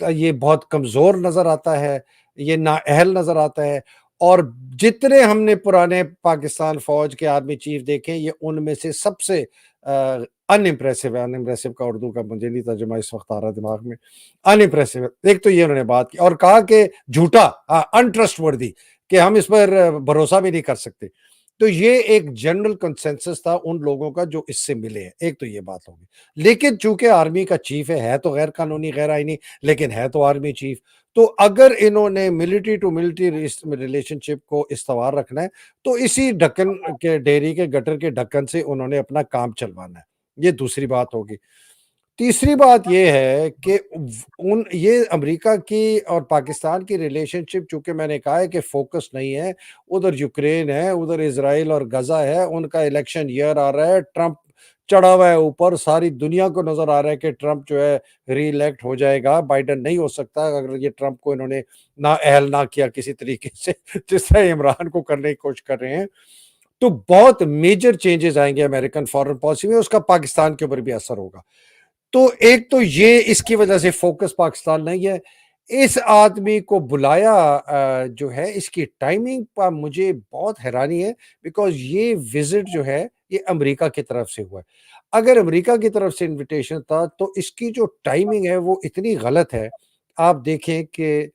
یہ بہت کمزور نظر آتا ہے، یہ نااہل نظر آتا ہے، اور جتنے ہم نے پرانے پاکستان فوج کے آرمی چیف دیکھے، یہ ان میں سے سب سے ان امپریسو ہے۔ ان امپریسو کا اردو کا مجھے نہیں ترجمہ اس وقت آ رہا دماغ میں، ان امپریسو۔ ایک تو یہ انہوں نے بات کی اور کہا کہ جھوٹا، انٹرسٹ وردی، کہ ہم اس پر بھروسہ بھی نہیں کر سکتے۔ تو یہ ایک جنرل کنسنسس تھا ان لوگوں کا جو اس سے ملے ہیں۔ ایک تو یہ بات ہوگی، لیکن چونکہ آرمی کا چیف ہے تو غیر قانونی غیر آئینی، لیکن ہے تو آرمی چیف، تو اگر انہوں نے ملٹری ٹو ملٹری ریلیشن شپ کو استوار رکھنا ہے تو اسی ڈھکن کے ڈیری کے گٹر کے ڈھکن سے انہوں نے اپنا کام چلوانا ہے۔ یہ دوسری بات ہوگی۔ تیسری بات یہ ہے کہ یہ امریکہ کی اور پاکستان کی ریلیشن شپ، چونکہ میں نے کہا ہے کہ فوکس نہیں ہے، ادھر یوکرین ہے، ادھر اسرائیل اور غزہ ہے، ان کا الیکشن ایئر آ رہا ہے، ٹرمپ چڑھا ہوا ہے اوپر، ساری دنیا کو نظر آ رہا ہے کہ ٹرمپ جو ہے ری الیکٹ ہو جائے گا، بائیڈن نہیں ہو سکتا اگر یہ ٹرمپ کو انہوں نے نااہل نہ کیا کسی طریقے سے، جس طرح عمران کو کرنے کی کوشش کر رہے ہیں۔ تو بہت میجر چینجز آئیں گے امریکن فارن پالیسی میں، اس کا پاکستان کے اوپر بھی اثر ہوگا۔ تو ایک تو یہ اس کی وجہ سے فوکس پاکستان نہیں ہے۔ اس آدمی کو بلایا جو ہے، اس کی ٹائمنگ پر مجھے بہت حیرانی ہے، بیکاز یہ وزٹ جو ہے یہ امریکہ کی طرف سے ہوا ہے۔ اگر امریکہ کی طرف سے انویٹیشن تھا تو اس کی جو ٹائمنگ ہے وہ اتنی غلط ہے۔ آپ دیکھیں کہ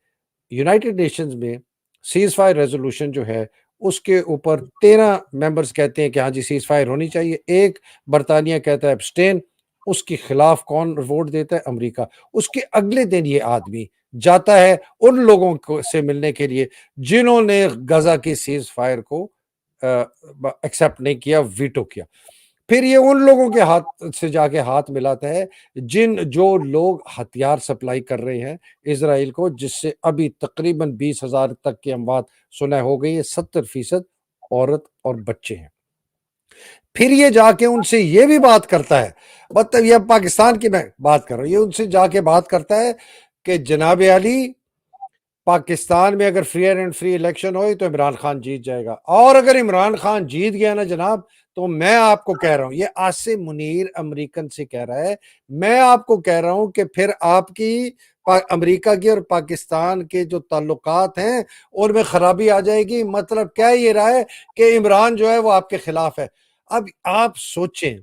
یونائٹڈ نیشنز میں سیز فائر ریزولوشن جو ہے، اس کے اوپر 13 ممبرز کہتے ہیں کہ ہاں جی سیز فائر ہونی چاہیے، ایک برطانیہ کہتا ہے ابسٹین، اس کے خلاف کون ووٹ دیتا ہے؟ امریکہ۔ اس کے اگلے دن یہ آدمی جاتا ہے ان لوگوں سے ملنے کے لیے جنہوں نے غزہ کی سیز فائر کو ایکسپٹ نہیں کیا، ویٹو کیا۔ پھر یہ ان لوگوں کے ہاتھ سے جا کے ہاتھ ملاتا ہے جو لوگ ہتھیار سپلائی کر رہے ہیں اسرائیل کو، جس سے ابھی تقریباً 20,000 تک کی اموات سنہ ہو گئی ہے، 70%، عورت اور بچے ہیں. پھر یہ جا کے ان سے یہ بھی بات کرتا ہے, مطلب یہ پاکستان کی میں بات کر رہا ہوں, یہ ان سے جا کے بات کرتا ہے کہ جناب علی پاکستان میں اگر فری الیکشن ہوئی تو عمران خان جیت جائے گا, اور اگر عمران خان جیت گیا نا جناب تو میں آپ کو کہہ رہا ہوں, یہ عاصم منیر امریکن سے کہہ رہا ہے, میں آپ کو کہہ رہا ہوں کہ پھر آپ کی امریکہ کی اور پاکستان کے جو تعلقات ہیں ان میں خرابی آ جائے گی. مطلب کیا یہ رہا ہے کہ عمران جو ہے وہ آپ کے خلاف ہے. اب آپ سوچیں,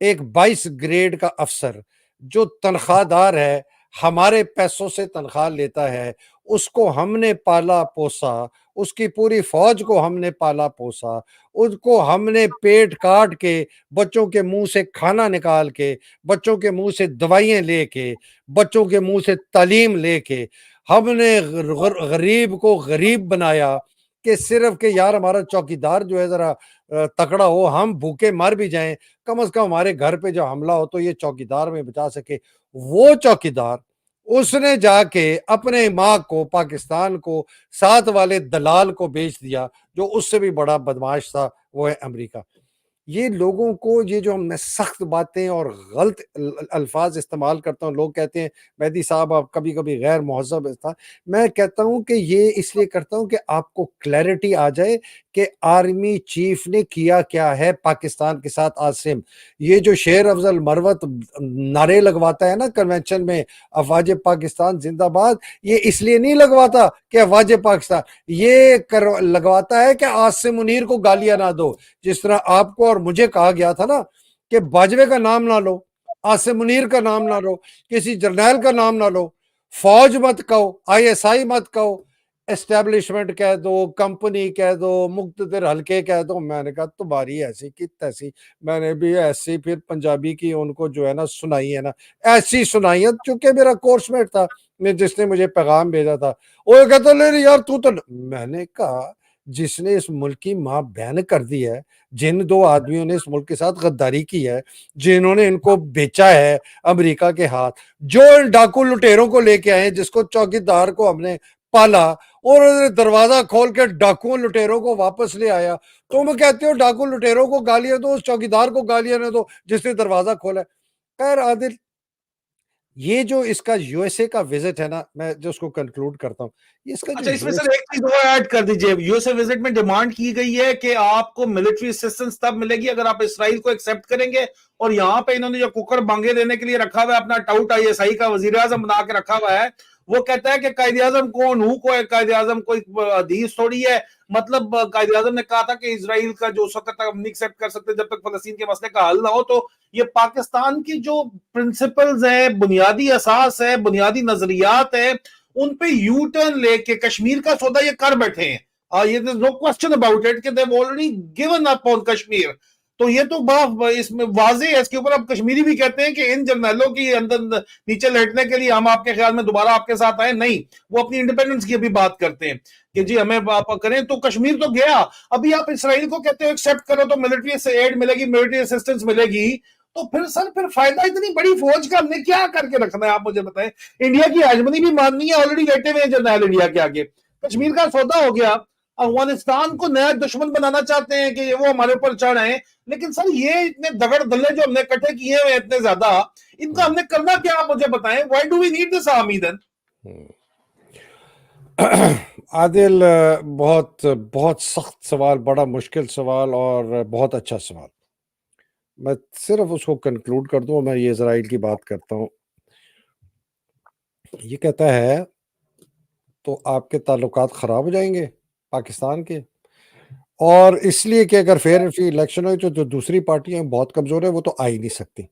ایک 22 گریڈ کا افسر جو تنخواہ دار ہے, ہمارے پیسوں سے تنخواہ لیتا ہے, اس کو ہم نے پالا پوسا, اس کی پوری فوج کو ہم نے پالا پوسا, اس کو ہم نے پیٹ کاٹ کے, بچوں کے منہ سے کھانا نکال کے, بچوں کے منہ سے دوائیں لے کے, بچوں کے منہ سے تعلیم لے کے, ہم نے غریب کو غریب بنایا کہ صرف کہ یار ہمارا چوکیدار جو ہے ذرا تکڑا ہو, ہم بھوکے مر بھی جائیں کم از کم ہمارے گھر پہ جو حملہ ہو تو یہ چوکیدار میں بچا سکے. وہ چوکیدار اس نے جا کے اپنے ماں کو پاکستان کو ساتھ والے دلال کو بیچ دیا جو اس سے بھی بڑا بدماش تھا, وہ ہے امریکہ. یہ لوگوں کو یہ جو میں سخت باتیں اور غلط الفاظ استعمال کرتا ہوں, لوگ کہتے ہیں مہدی صاحب آپ کبھی کبھی غیر مہذب تھا, میں کہتا ہوں کہ یہ اس لیے کرتا ہوں کہ آپ کو کلیئرٹی آ جائے کہ آرمی چیف نے کیا کیا ہے پاکستان کے ساتھ. عاصم یہ جو شیر افضل مروت نعرے لگواتا ہے نا کنونشن میں, افواج پاکستان زندہ باد, یہ اس لیے نہیں لگواتا کہ افواج پاکستان, یہ لگواتا ہے کہ عاصم منیر کو گالیاں نہ دو. جس طرح آپ کو اور مجھے کہا گیا تھا نا کہ باجوے کا نام نہ لو, عاصم منیر کا نام نہ لو, کسی جرنیل کا نام نہ لو, فوج مت کہو, ISI مت کہو, اسٹیبلشمنٹ کہہ دو, کمپنی کہہ دو, مقتدر حلقے کہہ دو. میں نے کہا تمہاری ایسی کی تیسی, میں نے بھی ایسی پھر پنجابی کی ان کو جو ہے نا سنائی ہے نا, ایسی سنائی ہے, چونکہ میرا کورس میٹ تھا جس نے مجھے پیغام بھیجا تھا, وہ کہتا لے یار تو, میں نے کہا جس نے اس ملک کی ماں بہن کر دی ہے, جن 2 آدمیوں نے اس ملک کے ساتھ غداری کی ہے, جنہوں نے ان کو بیچا ہے امریکہ کے ہاتھ, جو ان ڈاکو لٹیروں کو لے کے آئے جس کو چوکیدار کو ہم نے پالا اور دروازہ کھول کے ڈاکو لٹیروں کو واپس لے آیا, تم کہتے ہو ڈاکو لٹیروں کو گالیاں دو, اس چوکیدار کو گالیاں نہ دو جس نے دروازہ کھولا. خیر عادل, یہ جو اس کا USA کا وزٹ ہے نا, میں جو اس کو کنکلوڈ کرتا ہوں, اس کا اچھا اس میں سر ایک چیز اور ایڈ کر دیجئے, USA وزٹ میں ڈیمانڈ کی گئی ہے کہ آپ کو ملٹری اسسٹنس تب ملے گی اگر آپ اسرائیل کو ایکسپٹ کریں گے, اور یہاں پہ انہوں نے جو کوکر بانگے دینے کے لیے رکھا ہوا ہے, اپنا ٹاؤٹ ISI کا وزیر اعظم بنا کے رکھا ہوا ہے, وہ کہتا ہے کہ قائد اعظم کون ہوں, کوئی قائد اعظم کوئی حدیث تھوڑی ہے. مطلب قائد اعظم نے کہا تھا کہ اسرائیل کا جو اس وقت تک ہم نہیں ایکسپٹ کر سکتے جب تک فلسطین کے مسئلے کا حل نہ ہو. تو یہ پاکستان کی جو پرنسپلز ہیں, بنیادی اساس ہے, بنیادی نظریات ہیں, ان پہ یو ٹرن لے کے کشمیر کا سودا یہ کر بیٹھے ہیں. یہ no question about it کہ they've already given up on Kashmir. تو یہ تو بڑا اس میں واضح ہے, اس کے اوپر اب کشمیری بھی کہتے ہیں کہ ان جرنیلوں کی اندر نیچے لیٹنے کے لیے ہم آپ کے خیال میں دوبارہ آپ کے ساتھ آئیں. نہیں, وہ اپنی انڈیپینڈنس کی بھی بات کرتے ہیں کہ جی ہمیں آپ کریں. تو کشمیر تو گیا, ابھی آپ اسرائیل کو کہتے ہو ایکسپٹ کرو تو ملٹری سے ایڈ ملے گی, ملٹری اسسٹنس ملے گی, تو پھر سر پھر فائدہ اتنی بڑی فوج کا ہم نے کیا کر کے رکھنا ہے, آپ مجھے بتائیں. انڈیا کی ہیجمنی بھی ماننی ہے, آلریڈی لیٹے ہوئے ہیں جرنیل انڈیا کے آگے. کشمیر کا سودا ہو گیا, افغانستان کو نیا دشمن بنانا چاہتے ہیں کہ وہ ہمارے اوپر چڑھ آئے. لیکن سر یہ اتنے دگڑ دلے جو ہم نے اکٹھے کیے ہوئے اتنے زیادہ, ان کا ہم نے کرنا کیا, آپ مجھے بتائیں. Why do we need this army then? Adil بہت بہت سخت سوال, بڑا مشکل سوال اور بہت اچھا سوال. میں صرف اس کو کنکلوڈ کر دوں, میں یہ اسرائیل کی بات کرتا ہوں. یہ کہتا ہے تو آپ کے تعلقات خراب ہو جائیں گے پاکستان کے, اور اس لیے کہ اگر فیئر اینڈ فری الیکشن ہوئی تو جو دوسری پارٹیاں بہت کمزور ہیں وہ تو آ ہی نہیں سکتی.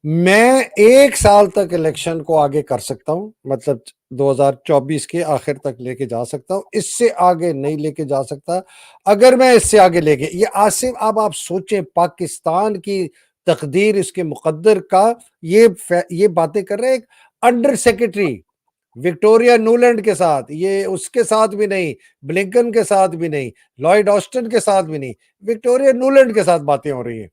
میں 1 سال تک الیکشن کو آگے کر سکتا ہوں, مطلب 2024 کے آخر تک لے کے جا سکتا ہوں, اس سے آگے نہیں لے کے جا سکتا. اگر میں اس سے آگے لے کے, یہ عاصم اب آپ سوچیں پاکستان کی تقدیر, اس کے مقدر کا یہ باتیں کر رہے ہیں. ایک انڈر سیکرٹری وکٹوریا نولینڈ کے ساتھ, یہ اس کے ساتھ بھی نہیں, بلنکن کے ساتھ بھی نہیں, لائڈ آسٹن کے ساتھ بھی نہیں, وکٹوریا نولینڈ کے ساتھ باتیں ہو رہی ہیں.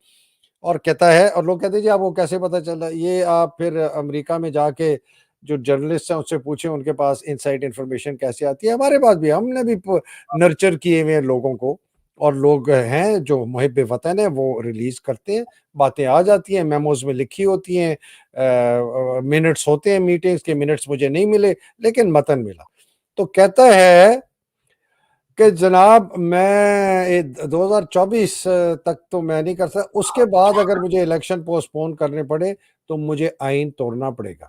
اور کہتا ہے, اور لوگ کہتے ہیں جی آپ کو کیسے پتا چلا, یہ آپ پھر امریکہ میں جا کے جو جرنلسٹ ہیں اس سے پوچھیں ان کے پاس انسائڈ انفارمیشن کیسے آتی ہے. ہمارے پاس بھی, ہم نے بھی نرچر کیے ہوئے لوگوں کو, اور لوگ ہیں جو محب وطن ہیں وہ ریلیز کرتے ہیں, باتیں آ جاتی ہیں, میموز میں لکھی ہوتی ہیں, منٹس ہوتے ہیں میٹنگز کے, منٹس مجھے نہیں ملے لیکن متن ملا. تو کہتا ہے کہ جناب میں 2024 تک تو میں نہیں کر سکتا, اس کے بعد اگر مجھے الیکشن پوسٹ پون کرنے پڑے تو مجھے آئین توڑنا پڑے گا,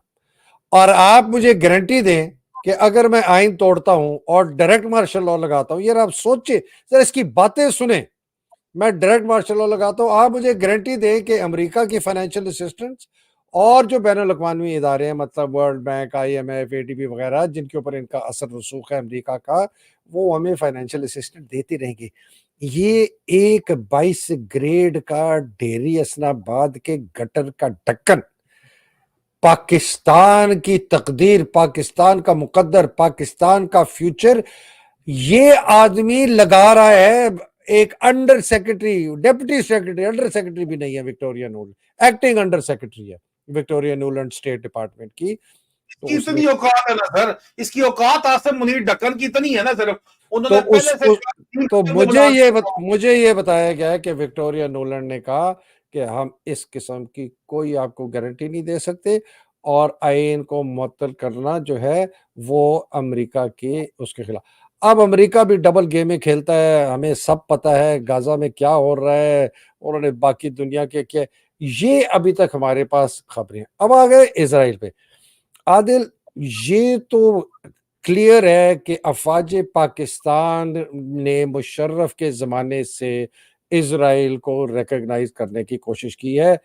اور آپ مجھے گارنٹی دیں کہ اگر میں آئین توڑتا ہوں اور ڈائریکٹ مارشل لا لگاتا ہوں, یار آپ سوچیں ذرا اس کی باتیں سنیں, میں ڈائریکٹ مارشل لا لگاتا ہوں, آپ مجھے گارنٹی دیں کہ امریکہ کی فائنینشیل اسسٹنس اور جو بین الاقوامی ادارے ہیں, مطلب ورلڈ بینک, IMF, ADB وغیرہ, جن کے اوپر ان کا اثر رسوخ ہے امریکہ کا, وہ ہمیں فائنینشیل اسسٹنس دیتے رہیں گے. یہ ایک 22 گریڈ کا ڈیری اسنا آباد کے گٹر کا ڈھکن, پاکستان کی تقدیر, پاکستان کا مقدر, پاکستان کا فیوچر, یہ آدمی لگا رہا ہے. ایک under secretary, deputy secretary, under secretary بھی نہیں ہے, وکٹوریا نولینڈ ایکٹنگ انڈر سیکرٹری ہے وکٹوریا نولینڈ اسٹیٹ ڈپارٹمنٹ کی. تو اس نے اتنی اوقات ہے نا سر, اس کی اوقات آصم منیر ڈکن کی اتنی ہے نا, صرف انہوں نے تو اس پہلے سے تو مجھے یہ بتایا گیا ہے کہ وکٹوریا نولینڈ نے کہا کہ ہم اس قسم کی کوئی آپ کو گارنٹی نہیں دے سکتے, اور آئین کو معطل کرنا جو ہے وہ امریکہ کے اس کے خلاف. اب امریکہ بھی ڈبل گیمیں کھیلتا ہے, ہمیں سب پتہ ہے غزہ میں کیا ہو رہا ہے, انہوں نے باقی دنیا کے کیا, یہ ابھی تک ہمارے پاس خبریں. اب آ گئے اسرائیل پہ. عادل, یہ تو کلیئر ہے کہ افواج پاکستان نے مشرف کے زمانے سے اسرائیل کو ریکگنائز کرنے کی کوشش کی ہے.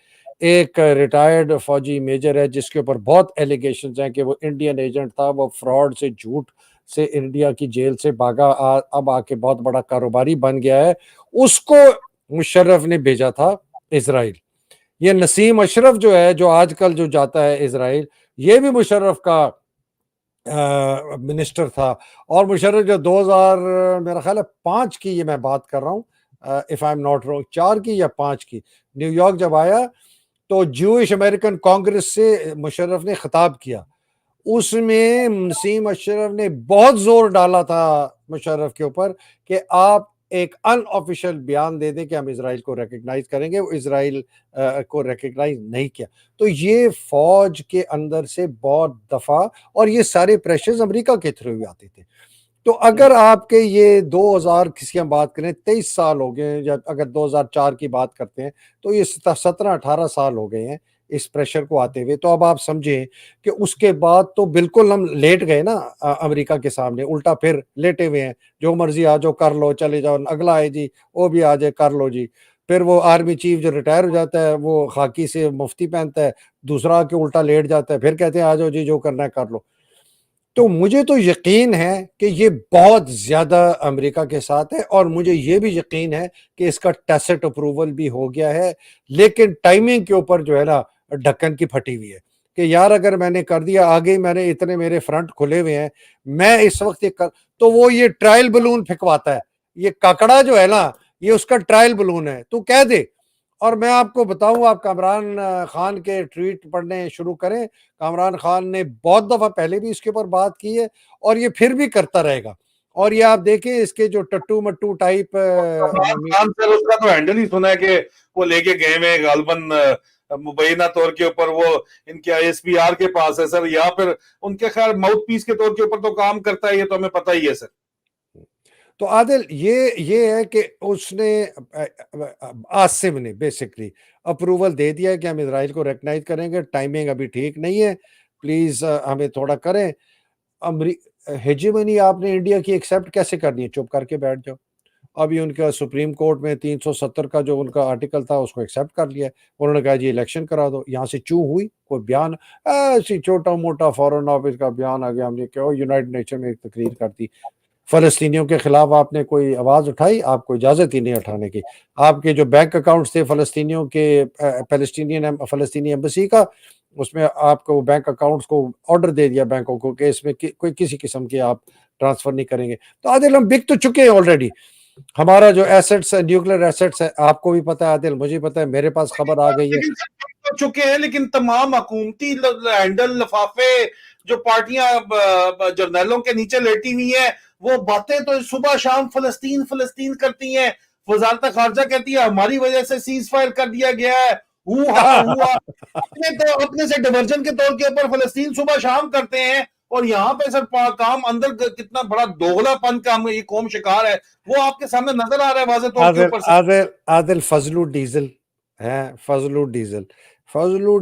ایک ریٹائرڈ فوجی میجر ہے جس کے اوپر بہت ایلیگیشنز ہیں کہ وہ انڈین ایجنٹ تھا, وہ فراڈ سے, جھوٹ سے انڈیا کی جیل سے بھاگا, اب آ کے بہت بڑا کاروباری بن گیا ہے. اس کو مشرف نے بھیجا تھا اسرائیل. یہ نسیم اشرف جو ہے, جو آج کل جو جاتا ہے اسرائیل, یہ بھی مشرف کا منسٹر تھا. اور مشرف جو 2000 میرا خیال ہے 5 کی, یہ میں بات کر رہا ہوں, if I'm not wrong, 4 کی یا 5 کی, نیو یارک جب آیا تو جوئش امریکن کانگریس سے مشرف نے خطاب کیا. اس میں نسیم اشرف نے بہت زور ڈالا تھا مشرف کے اوپر کہ آپ ایک ان آفیشیل بیان دے دیں کہ ہم اسرائیل کو ریکگنائز کریں گے. وہ اسرائیل کو ریکگنائز نہیں کیا. تو یہ فوج کے اندر سے بہت دفعہ, اور یہ سارے پریشرز امریکہ کے تھرو ہی آتے تھے. تو اگر آپ کے یہ 2000 کسی ہم بات کریں 23 سال ہو گئے, یا اگر 2004 کی بات کرتے ہیں تو یہ 17-18 سال ہو گئے ہیں اس پریشر کو آتے ہوئے. تو اب آپ سمجھیں کہ اس کے بعد تو بالکل ہم لیٹ گئے نا امریکہ کے سامنے, الٹا پھر لیٹے ہوئے ہیں, جو مرضی آ جاؤ کر لو, چلے جاؤ, اگلا ہے جی وہ بھی آ جائے کر لو جی. پھر وہ آرمی چیف جو ریٹائر ہو جاتا ہے وہ خاکی سے مفتی پہنتا ہے, دوسرا کے الٹا لیٹ جاتا ہے, پھر کہتے ہیں آ جاؤ جی جو کرنا ہے کر لو. تو مجھے تو یقین ہے کہ یہ بہت زیادہ امریکہ کے ساتھ ہے, اور مجھے یہ بھی یقین ہے کہ اس کا ٹیسٹ اپروول بھی ہو گیا ہے. لیکن ٹائمنگ کے اوپر جو ہے نا ڈھکن کی پھٹی ہوئی ہے کہ یار اگر میں نے کر دیا, آگے میں نے اتنے میرے فرنٹ کھلے ہوئے ہیں, میں اس وقت یہ تو وہ یہ ٹرائل بلون پھکواتا ہے. یہ ککڑا جو ہے نا یہ اس کا ٹرائل بلون ہے, تو کہہ دے. اور میں آپ کو بتاؤں, آپ کامران خان کے ٹویٹ پڑھنے شروع کریں. کامران خان نے بہت دفعہ پہلے بھی اس کے اوپر بات کی ہے, اور یہ پھر بھی کرتا رہے گا. اور یہ آپ دیکھیں اس کے جو ٹٹو مٹو ٹائپ اس کا تو ہینڈل ہی سنا ہے کہ وہ لے کے گئے ہوئے غالباً مبینہ طور کے اوپر وہ ان کے ISPR کے پاس ہے سر, یا پھر ان کے خیر ماؤتھ پیس کے طور کے اوپر تو کام کرتا ہے, یہ تو ہمیں پتہ ہی ہے سر. تو عادل یہ ہے کہ اس نے عاصم نے بیسکلی اپروول دے دیا ہے کہ ہم اسرائیل کو ریکگنائز کریں گے. ٹائمنگ ابھی ٹھیک نہیں ہے, پلیز ہمیں تھوڑا کریں. ہیجمنی آپ نے انڈیا کی ایکسیپٹ کیسے کرنی ہے, چپ کر کے بیٹھ جاؤ. ابھی ان کا سپریم کورٹ میں 370 کا جو ان کا آرٹیکل تھا اس کو ایکسیپٹ کر لیا. انہوں نے کہا جی الیکشن کرا دو. یہاں سے چوں ہوئی کوئی بیان ایسی چھوٹا موٹا فورن آفس کا بیان آ گیا, ہم نے کہا یونائٹڈ نیشن میں ایک تقریر کر دی. فلسطینیوں کے خلاف آپ نے کوئی آواز اٹھائی, آپ کو اجازت ہی نہیں اٹھانے کی. آپ کے جو بینک اکاؤنٹس تھے فلسطینیوں کے, فلسطینی ایمبسی کا, اس میں آپ کو بینک اکاؤنٹس کو آرڈر دے دیا بینکوں کو کہ اس میں کوئی کسی قسم کے آپ ٹرانسفر نہیں کریں گے. تو عادل ہم بک تو چکے ہیں آلریڈی. ہمارا جو ایسٹس ہے, نیوکلیر ایسٹس ہے, آپ کو بھی پتا ہے عادل, مجھے پتا ہے, میرے پاس خبر آ گئی ہے. چکے ہیں, لیکن تمام حکومتی ہینڈل لفافے جو پارٹیاں جرنیلوں کے نیچے لیٹی ہوئی ہیں, وہ باتیں تو صبح شام فلسطین فلسطین کرتی ہیں. وزارت خارجہ کہتی ہے ہماری وجہ سے سیز فائر کر دیا گیا ہے، ہوا اپنے سے ڈیورژن کے طور کے اوپر فلسطین صبح شام کرتے ہیں، اور یہاں پہ سر کام اندر کتنا بڑا دوغلا پن کا یہ قوم شکار ہے وہ آپ کے سامنے نظر آ رہا ہے واضح طور کے اوپر۔ عادل فضل ڈیزل ہے، فضل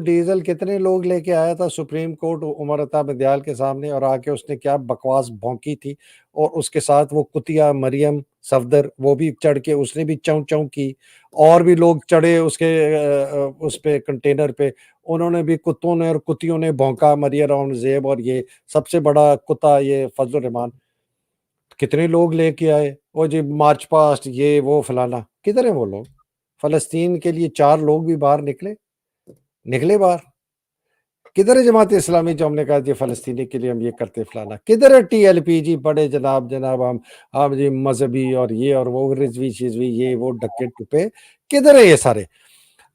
ڈیزل کتنے لوگ لے کے آیا تھا سپریم کورٹ عمر عطا بندیال کے سامنے، اور آ کے اس نے کیا بکواس بھونکی تھی، اور اس کے ساتھ وہ کتیا مریم صفدر وہ بھی چڑھ کے اس نے بھی چوں چوں کی، اور بھی لوگ چڑھے اس پہ کنٹینر پہ، انہوں نے بھی کتوں نے اور کتیوں نے بھونکا، مریم اورنگزیب اور یہ سب سے بڑا کتا یہ فضل الرحمان، کتنے لوگ لے کے آئے، وہ جی مارچ پاسٹ یہ وہ فلانا، کدھر ہیں وہ لوگ؟ فلسطین کے لیے 4 لوگ بھی باہر نکلے باہر، کدھر ہے جماعت اسلامی جو ہم نے کہا جی فلسطینی کے لیے ہم یہ کرتے فلانا، کدھر ہے ٹی ایل پی جی بڑے جناب ہم جی مذہبی اور یہ اور وہ رضوی شزوی یہ وہ ڈکے ٹپے، کدھر ہے یہ سارے؟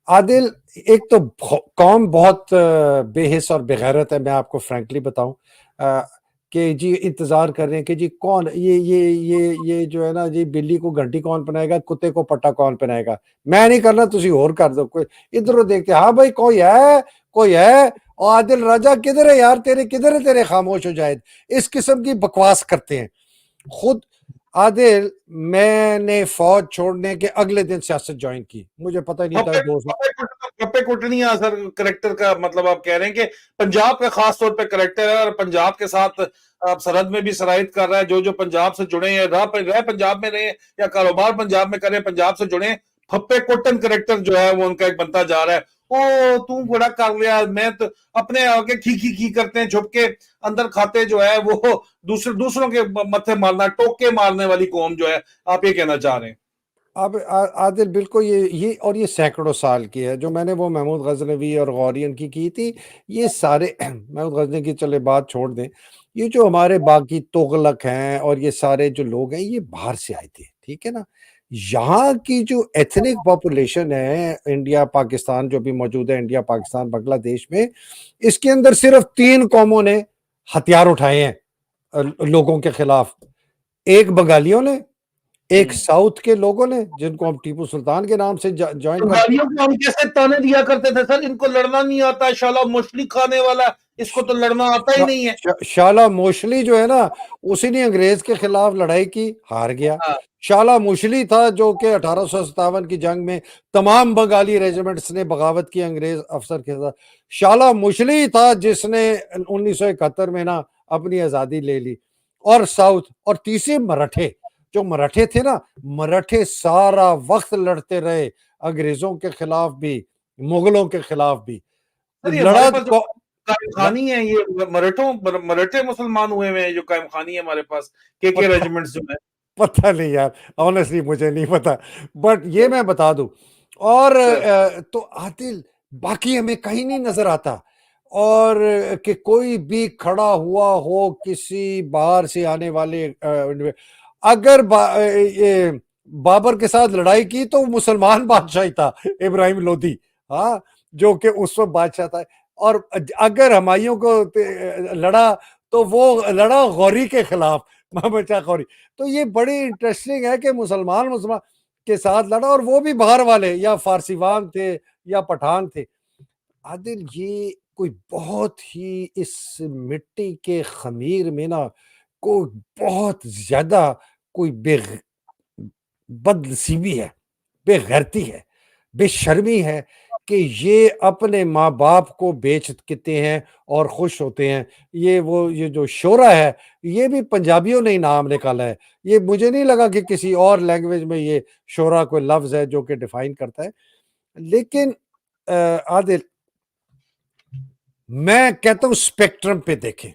عادل ایک تو قوم بہت بے حس اور بغیرت ہے، میں آپ کو فرینکلی بتاؤں کہ جی انتظار کر رہے ہیں کہ جی کون یہ جو ہے نا جی بلی کو گھنٹی کون پہنائے گا، کتے کو پٹا کون پہنائے گا، میں نہیں کرنا تسی اور کر دو، کوئی ادھر دیکھتے ہاں بھائی کوئی ہے، اور عادل راجہ کدھر ہے یار کدھر ہے تیرے خاموش ہو جائے، اس قسم کی بکواس کرتے ہیں خود۔ عادل میں نے فوج چھوڑنے کے اگلے دن سیاست جوائن کی، مجھے پتہ ہی نہیں تھا کپے کٹنیا سر کریکٹر کا مطلب آپ کہہ رہے ہیں کہ پنجاب کا خاص طور پہ کریکٹر ہے، اور پنجاب کے ساتھ آپ سرحد میں بھی سرایت کر رہا ہے، جو پنجاب سے جڑے ہیں، رہ پنجاب میں رہے یا کاروبار پنجاب میں کریں، پنجاب سے جڑے، پھپے کوٹن کریکٹر جو ہے وہ ان کا ایک بنتا جا رہا ہے۔ تو بڑا کر لیا، میں تو اپنے آگے کھی کرتے ہیں چھپ کے، اندر کھاتے جو ہے وہ دوسروں کے متھے مارنا، ٹوکے مارنے والی قوم جو ہے، آپ یہ کہنا چاہ رہے ہیں؟ اب عادل بالکل یہ سینکڑوں سال کی ہے، جو میں نے وہ محمود غزنوی اور غورین کی تھی، یہ سارے محمود غزنوی کی چلے بات چھوڑ دیں، یہ جو ہمارے باقی تغلق ہیں اور یہ سارے جو لوگ ہیں یہ باہر سے آئے تھے، ٹھیک ہے نا، یہاں کی جو ایتھنک پاپولیشن ہے انڈیا پاکستان جو بھی موجود ہے، انڈیا پاکستان بنگلہ دیش میں، اس کے اندر صرف 3 قوموں نے ہتھیار اٹھائے ہیں لوگوں کے خلاف، ایک بنگالیوں نے، ایک ساؤتھ کے لوگوں نے جن کو ہم ٹیپو سلطان کے نام سے جوائن بنگالیوں کو ہم کیسے تانے دیا کرتے تھے سر، ان کو لڑنا نہیں آتا، شالا موشلی کھانے والا، اس کو تو لڑنا آتا ہی نہیں ہے۔ شالا موشلی جو ہے نا اسی نے انگریز کے خلاف لڑائی کی، ہار گیا۔ شالا موشلی تھا جو کہ 1857 کی جنگ میں تمام بنگالی ریجیمنٹس نے بغاوت کی انگریز افسر کے ساتھ، شالا موشلی تھا جس نے 1971 میں نا اپنی آزادی لے لی، اور ساؤتھ، اور تیسرے مراٹھے، جو مراٹھے تھے نا، مراٹھے سارا وقت لڑتے رہے انگریزوں کے خلاف بھی مغلوں کے خلاف بھی، لڑا قائم خانی ہے، یہ مراٹھے مسلمان ہوئے ہیں جو قائم خانی ہے ہمارے پاس، کے ریجیمنٹس جو ہے، پتہ نہیں یار، آنیسٹلی مجھے نہیں پتا، بٹ یہ میں بتا دوں، اور تو عادل باقی ہمیں کہیں نہیں نظر آتا، اور کہ کوئی بھی کھڑا ہوا ہو کسی باہر سے آنے والے، اگر بابر کے ساتھ لڑائی کی تو مسلمان بادشاہ ہی تھا ابراہیم لودھی، ہاں جو کہ اس وقت بادشاہ تھا، اور اگر ہمایوں کو لڑا تو وہ لڑا غوری کے خلاف، محمد شاہ غوری، تو یہ بڑی انٹرسٹنگ ہے کہ مسلمان کے ساتھ لڑا، اور وہ بھی باہر والے، یا فارسیوان تھے یا پٹھان تھے۔ عادل یہ کوئی بہت ہی اس مٹی کے خمیر میں نا کوئی بہت زیادہ کوئی بد نصیبی ہے، بے غیرتی ہے، بے شرمی ہے کہ یہ اپنے ماں باپ کو بیچتے ہیں اور خوش ہوتے ہیں۔ یہ جو شورا ہے یہ بھی پنجابیوں نے ہی نام نکالا ہے، یہ مجھے نہیں لگا کہ کسی اور لینگویج میں یہ شورا کوئی لفظ ہے جو کہ ڈیفائن کرتا ہے۔ لیکن عادل میں کہتا ہوں سپیکٹرم پہ دیکھیں،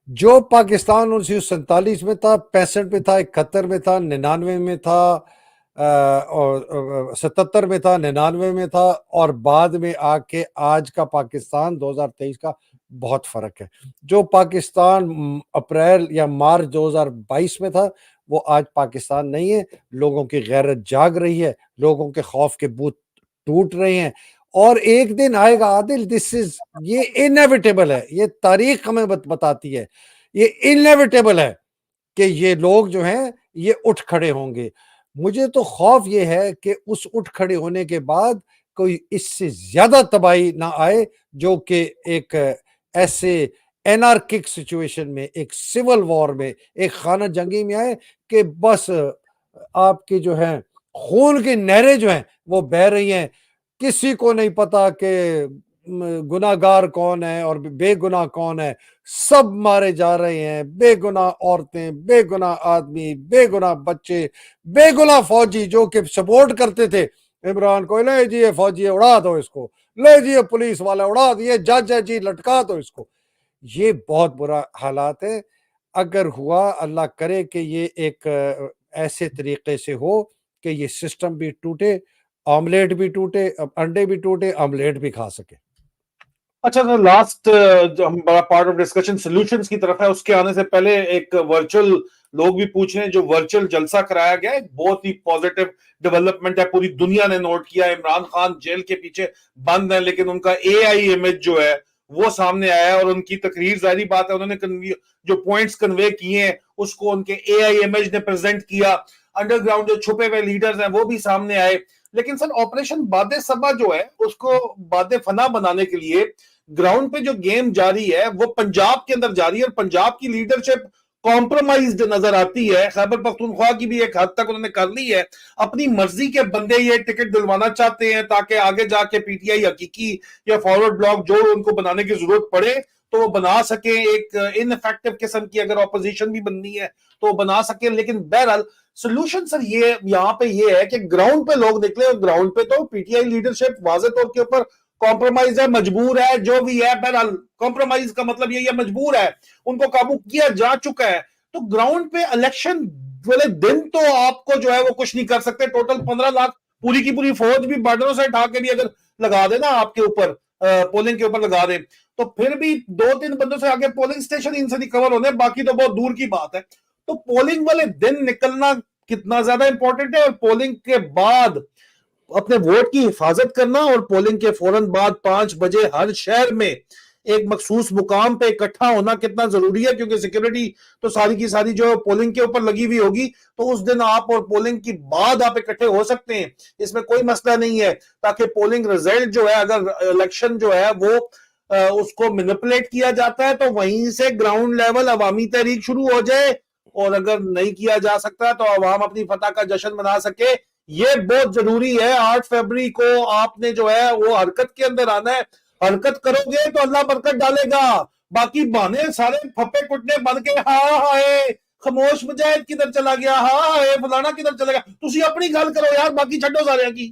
جو پاکستان 1947 میں تھا، 65 میں تھا، 71 میں تھا، 99 میں تھا، اور 77 میں تھا، 99 میں تھا، اور بعد میں آ کے آج کا پاکستان 2023 کا بہت فرق ہے۔ جو پاکستان اپریل یا مارچ 2022 میں تھا وہ آج پاکستان نہیں ہے، لوگوں کی غیرت جاگ رہی ہے، لوگوں کے خوف کے بت ٹوٹ رہے ہیں، اور ایک دن آئے گا عادل، یہ انیویٹیبل ہے، یہ تاریخ ہمیں بتاتی ہے، یہ انیویٹیبل ہے کہ یہ لوگ جو ہیں یہ اٹھ کھڑے ہوں گے۔ مجھے تو خوف یہ ہے کہ اس اٹھ کھڑے ہونے کے بعد کوئی اس سے زیادہ تباہی نہ آئے جو کہ ایک ایسے اینارکک سچویشن میں، ایک سول وار میں، ایک خانہ جنگی میں آئے کہ بس آپ کی جو ہیں خون کی نہریں جو ہیں وہ بہہ رہی ہیں، کسی کو نہیں پتا کہ گناہ گار کون ہے اور بے گناہ کون ہے، سب مارے جا رہے ہیں، بے گناہ عورتیں، بے گناہ آدمی، بے گناہ بچے، بے گناہ فوجی جو کہ سپورٹ کرتے تھے عمران کو، لے جی فوجی اڑا دو اس کو، لے جی پولیس والا اڑا دیے، جج ہے جی لٹکا دو اس کو۔ یہ بہت برا حالات ہے۔ اگر ہوا، اللہ کرے کہ یہ ایک ایسے طریقے سے ہو کہ یہ سسٹم بھی ٹوٹے، آملیٹ بھی ٹوٹے، انڈے بھی ٹوٹے، آملیٹ بھی کھا سکے۔ اچھا سر، لاسٹ جو ہم بڑا پارٹ آف ڈسکشن سولوشنز کی طرف ہے، اس کے آنے سے پہلے ایک ورچوئل لوگ بھی پوچھ رہے ہیں، جو ورچوئل جلسہ کرایا گیا ہے بہت ہی پازیٹیو ڈیولپمنٹ ہے، پوری دنیا نے نوٹ کیا ہے۔ عمران خان جیل کے پیچھے بند ہے لیکن ان کا اے آئی امیج جو ہے وہ سامنے آیا ہے، اور ان کی تقریر ظاہری بات ہے انہوں نے جو پوائنٹس کنوے کیے ہیں اس کو ان کے اے آئی امیج نے پریزنٹ کیا۔ انڈر گراؤنڈ جو چھپے ہوئے لیڈرز ہیں وہ بھی سامنے آئے۔ لیکن سر آپریشن باد صبا جو ہے اس کو باد فنا بنانے کے لیے گراؤنڈ پہ جو گیم جاری ہے وہ پنجاب کے اندر جاری ہے، اور پنجاب کی لیڈرشپ کمپرومائزڈ نظر آتی ہے۔ خیبر پختونخوا کی بھی ایک حد تک انہوں نے کر لی ہے، اپنی مرضی کے بندے یہ ٹکٹ دلوانا چاہتے ہیں تاکہ آگے جا کے پی ٹی آئی حقیقی یا فارورڈ بلاک جو ان کو بنانے کی ضرورت پڑے تو وہ بنا سکیں، ایک ان افیکٹو قسم کی اگر اپوزیشن بھی بننی ہے تو وہ بنا سکیں۔ لیکن بہرحال سولوشن سر یہ یہاں پہ یہ ہے کہ گراؤنڈ پہ لوگ نکلے، اور گراؤنڈ پہ تو پی ٹی آئی لیڈرشپ واضح طور کے اوپر کمپرومائز ہے، مجبور ہے، جو بھی ہے بہرحال کمپرومائز کا مطلب یہ مجبور ہے، ان کو قابو کیا جا چکا ہے۔ تو گراؤنڈ پہ الیکشن والے دن تو آپ کو جو ہے وہ کچھ نہیں کر سکتے، ٹوٹل 15 لاکھ پوری کی پوری فوج بھی بارڈروں سے اٹھا کے بھی اگر لگا دے نا آپ کے اوپر، پولنگ کے اوپر لگا دے، تو پھر بھی 2-3 بندوں سے آگے پولنگ سٹیشن ان سے نہیں کور ہونے، باقی تو بہت دور کی بات ہے۔ تو پولنگ والے دن نکلنا کتنا زیادہ امپورٹنٹ ہے، اور پولنگ کے بعد اپنے ووٹ کی حفاظت کرنا، اور پولنگ کے فوراً بعد 5 بجے ہر شہر میں ایک مخصوص مقام پہ اکٹھا ہونا کتنا ضروری ہے، کیونکہ سیکیورٹی تو ساری کی ساری جو پولنگ کے اوپر لگی ہوئی ہوگی، تو اس دن آپ اور پولنگ کی بعد آپ اکٹھے ہو سکتے ہیں، اس میں کوئی مسئلہ نہیں ہے، تاکہ پولنگ ریزلٹ جو ہے اگر الیکشن جو ہے وہ اس کو مینپولیٹ کیا جاتا ہے تو وہیں سے گراؤنڈ لیول عوامی تحریک شروع ہو جائے، اور اگر نہیں کیا جا سکتا تو عوام اپنی فتح کا جشن منا سکے۔ یہ بہت ضروری ہے۔ 8 فروری کو آپ نے جو ہے وہ حرکت کے اندر آنا ہے، حرکت کرو گے تو اللہ برکت ڈالے گا، باقی بہانے سارے پھپے کٹنے بن کے ہاں ہائے خاموش مجاہد کدھر چلا گیا، ہاں ہائے فلانا کدھر چلا گیا، تسی اپنی گل کرو یار، باقی چھڈو سارے کی۔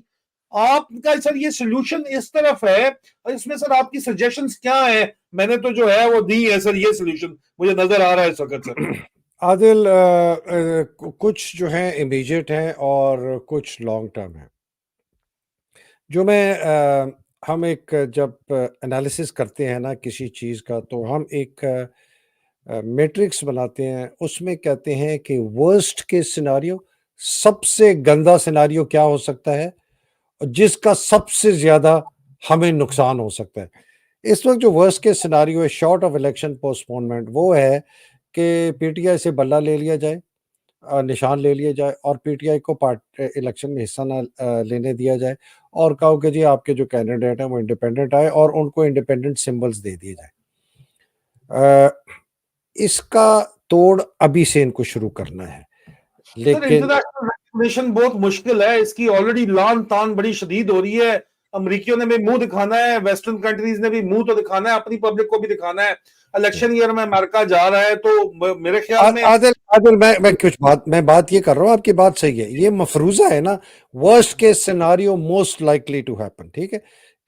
آپ کا سر یہ سولوشن اس طرف ہے، اس میں سر آپ کی سجیشنز کیا ہیں؟ میں نے تو جو ہے وہ دی ہے سر، یہ سولوشن مجھے نظر آ رہا ہے اس وقت سر۔ عادل، کچھ جو ہیں امیجیٹ ہیں اور کچھ لانگ ٹرم ہیں۔ جو میں ہم ایک جب انالیسس کرتے ہیں نا کسی چیز کا تو ہم ایک میٹرکس بناتے ہیں، اس میں کہتے ہیں کہ ورسٹ کے سیناریو، سب سے گندا سیناریو کیا ہو سکتا ہے جس کا سب سے زیادہ ہمیں نقصان ہو سکتا ہے۔ اس وقت جو ورسٹ کے سیناریو ہے شارٹ آف الیکشن پوسٹ پونمنٹ، وہ ہے کہ پی ٹی آئی سے بلہ لے لیا جائے، نشان لے لیا جائے، اور پی ٹی آئی کو الیکشن میں حصہ نہ لینے دیا جائے، اور کہو کہ جی آپ کے جو کینڈیڈیٹ ہیں وہ انڈیپینڈنٹ آئے اور ان کو انڈیپینڈنٹ سمبلز دے دیے جائے۔ اس کا توڑ ابھی سے ان کو شروع کرنا ہے، سر لیکن انٹرنیشنل ریگولیشن بہت مشکل ہے، اس کی آلریڈی لان تان بڑی شدید ہو رہی ہے، امریکیوں نے بھی منہ دکھانا ہے، ویسٹرن کنٹریز نے بھی منہ تو دکھانا ہے، اپنی پبلک کو بھی دکھانا ہے۔ الیکشن ایئر میں امریکہ جا رہا ہے تو میرے خیال میں عادل میں بات یہ کر رہا ہوں، آپ کی بات صحیح ہے، یہ مفروضہ ہے نا، ورسٹ کے scenario most likely to happen, ٹھیک ہے،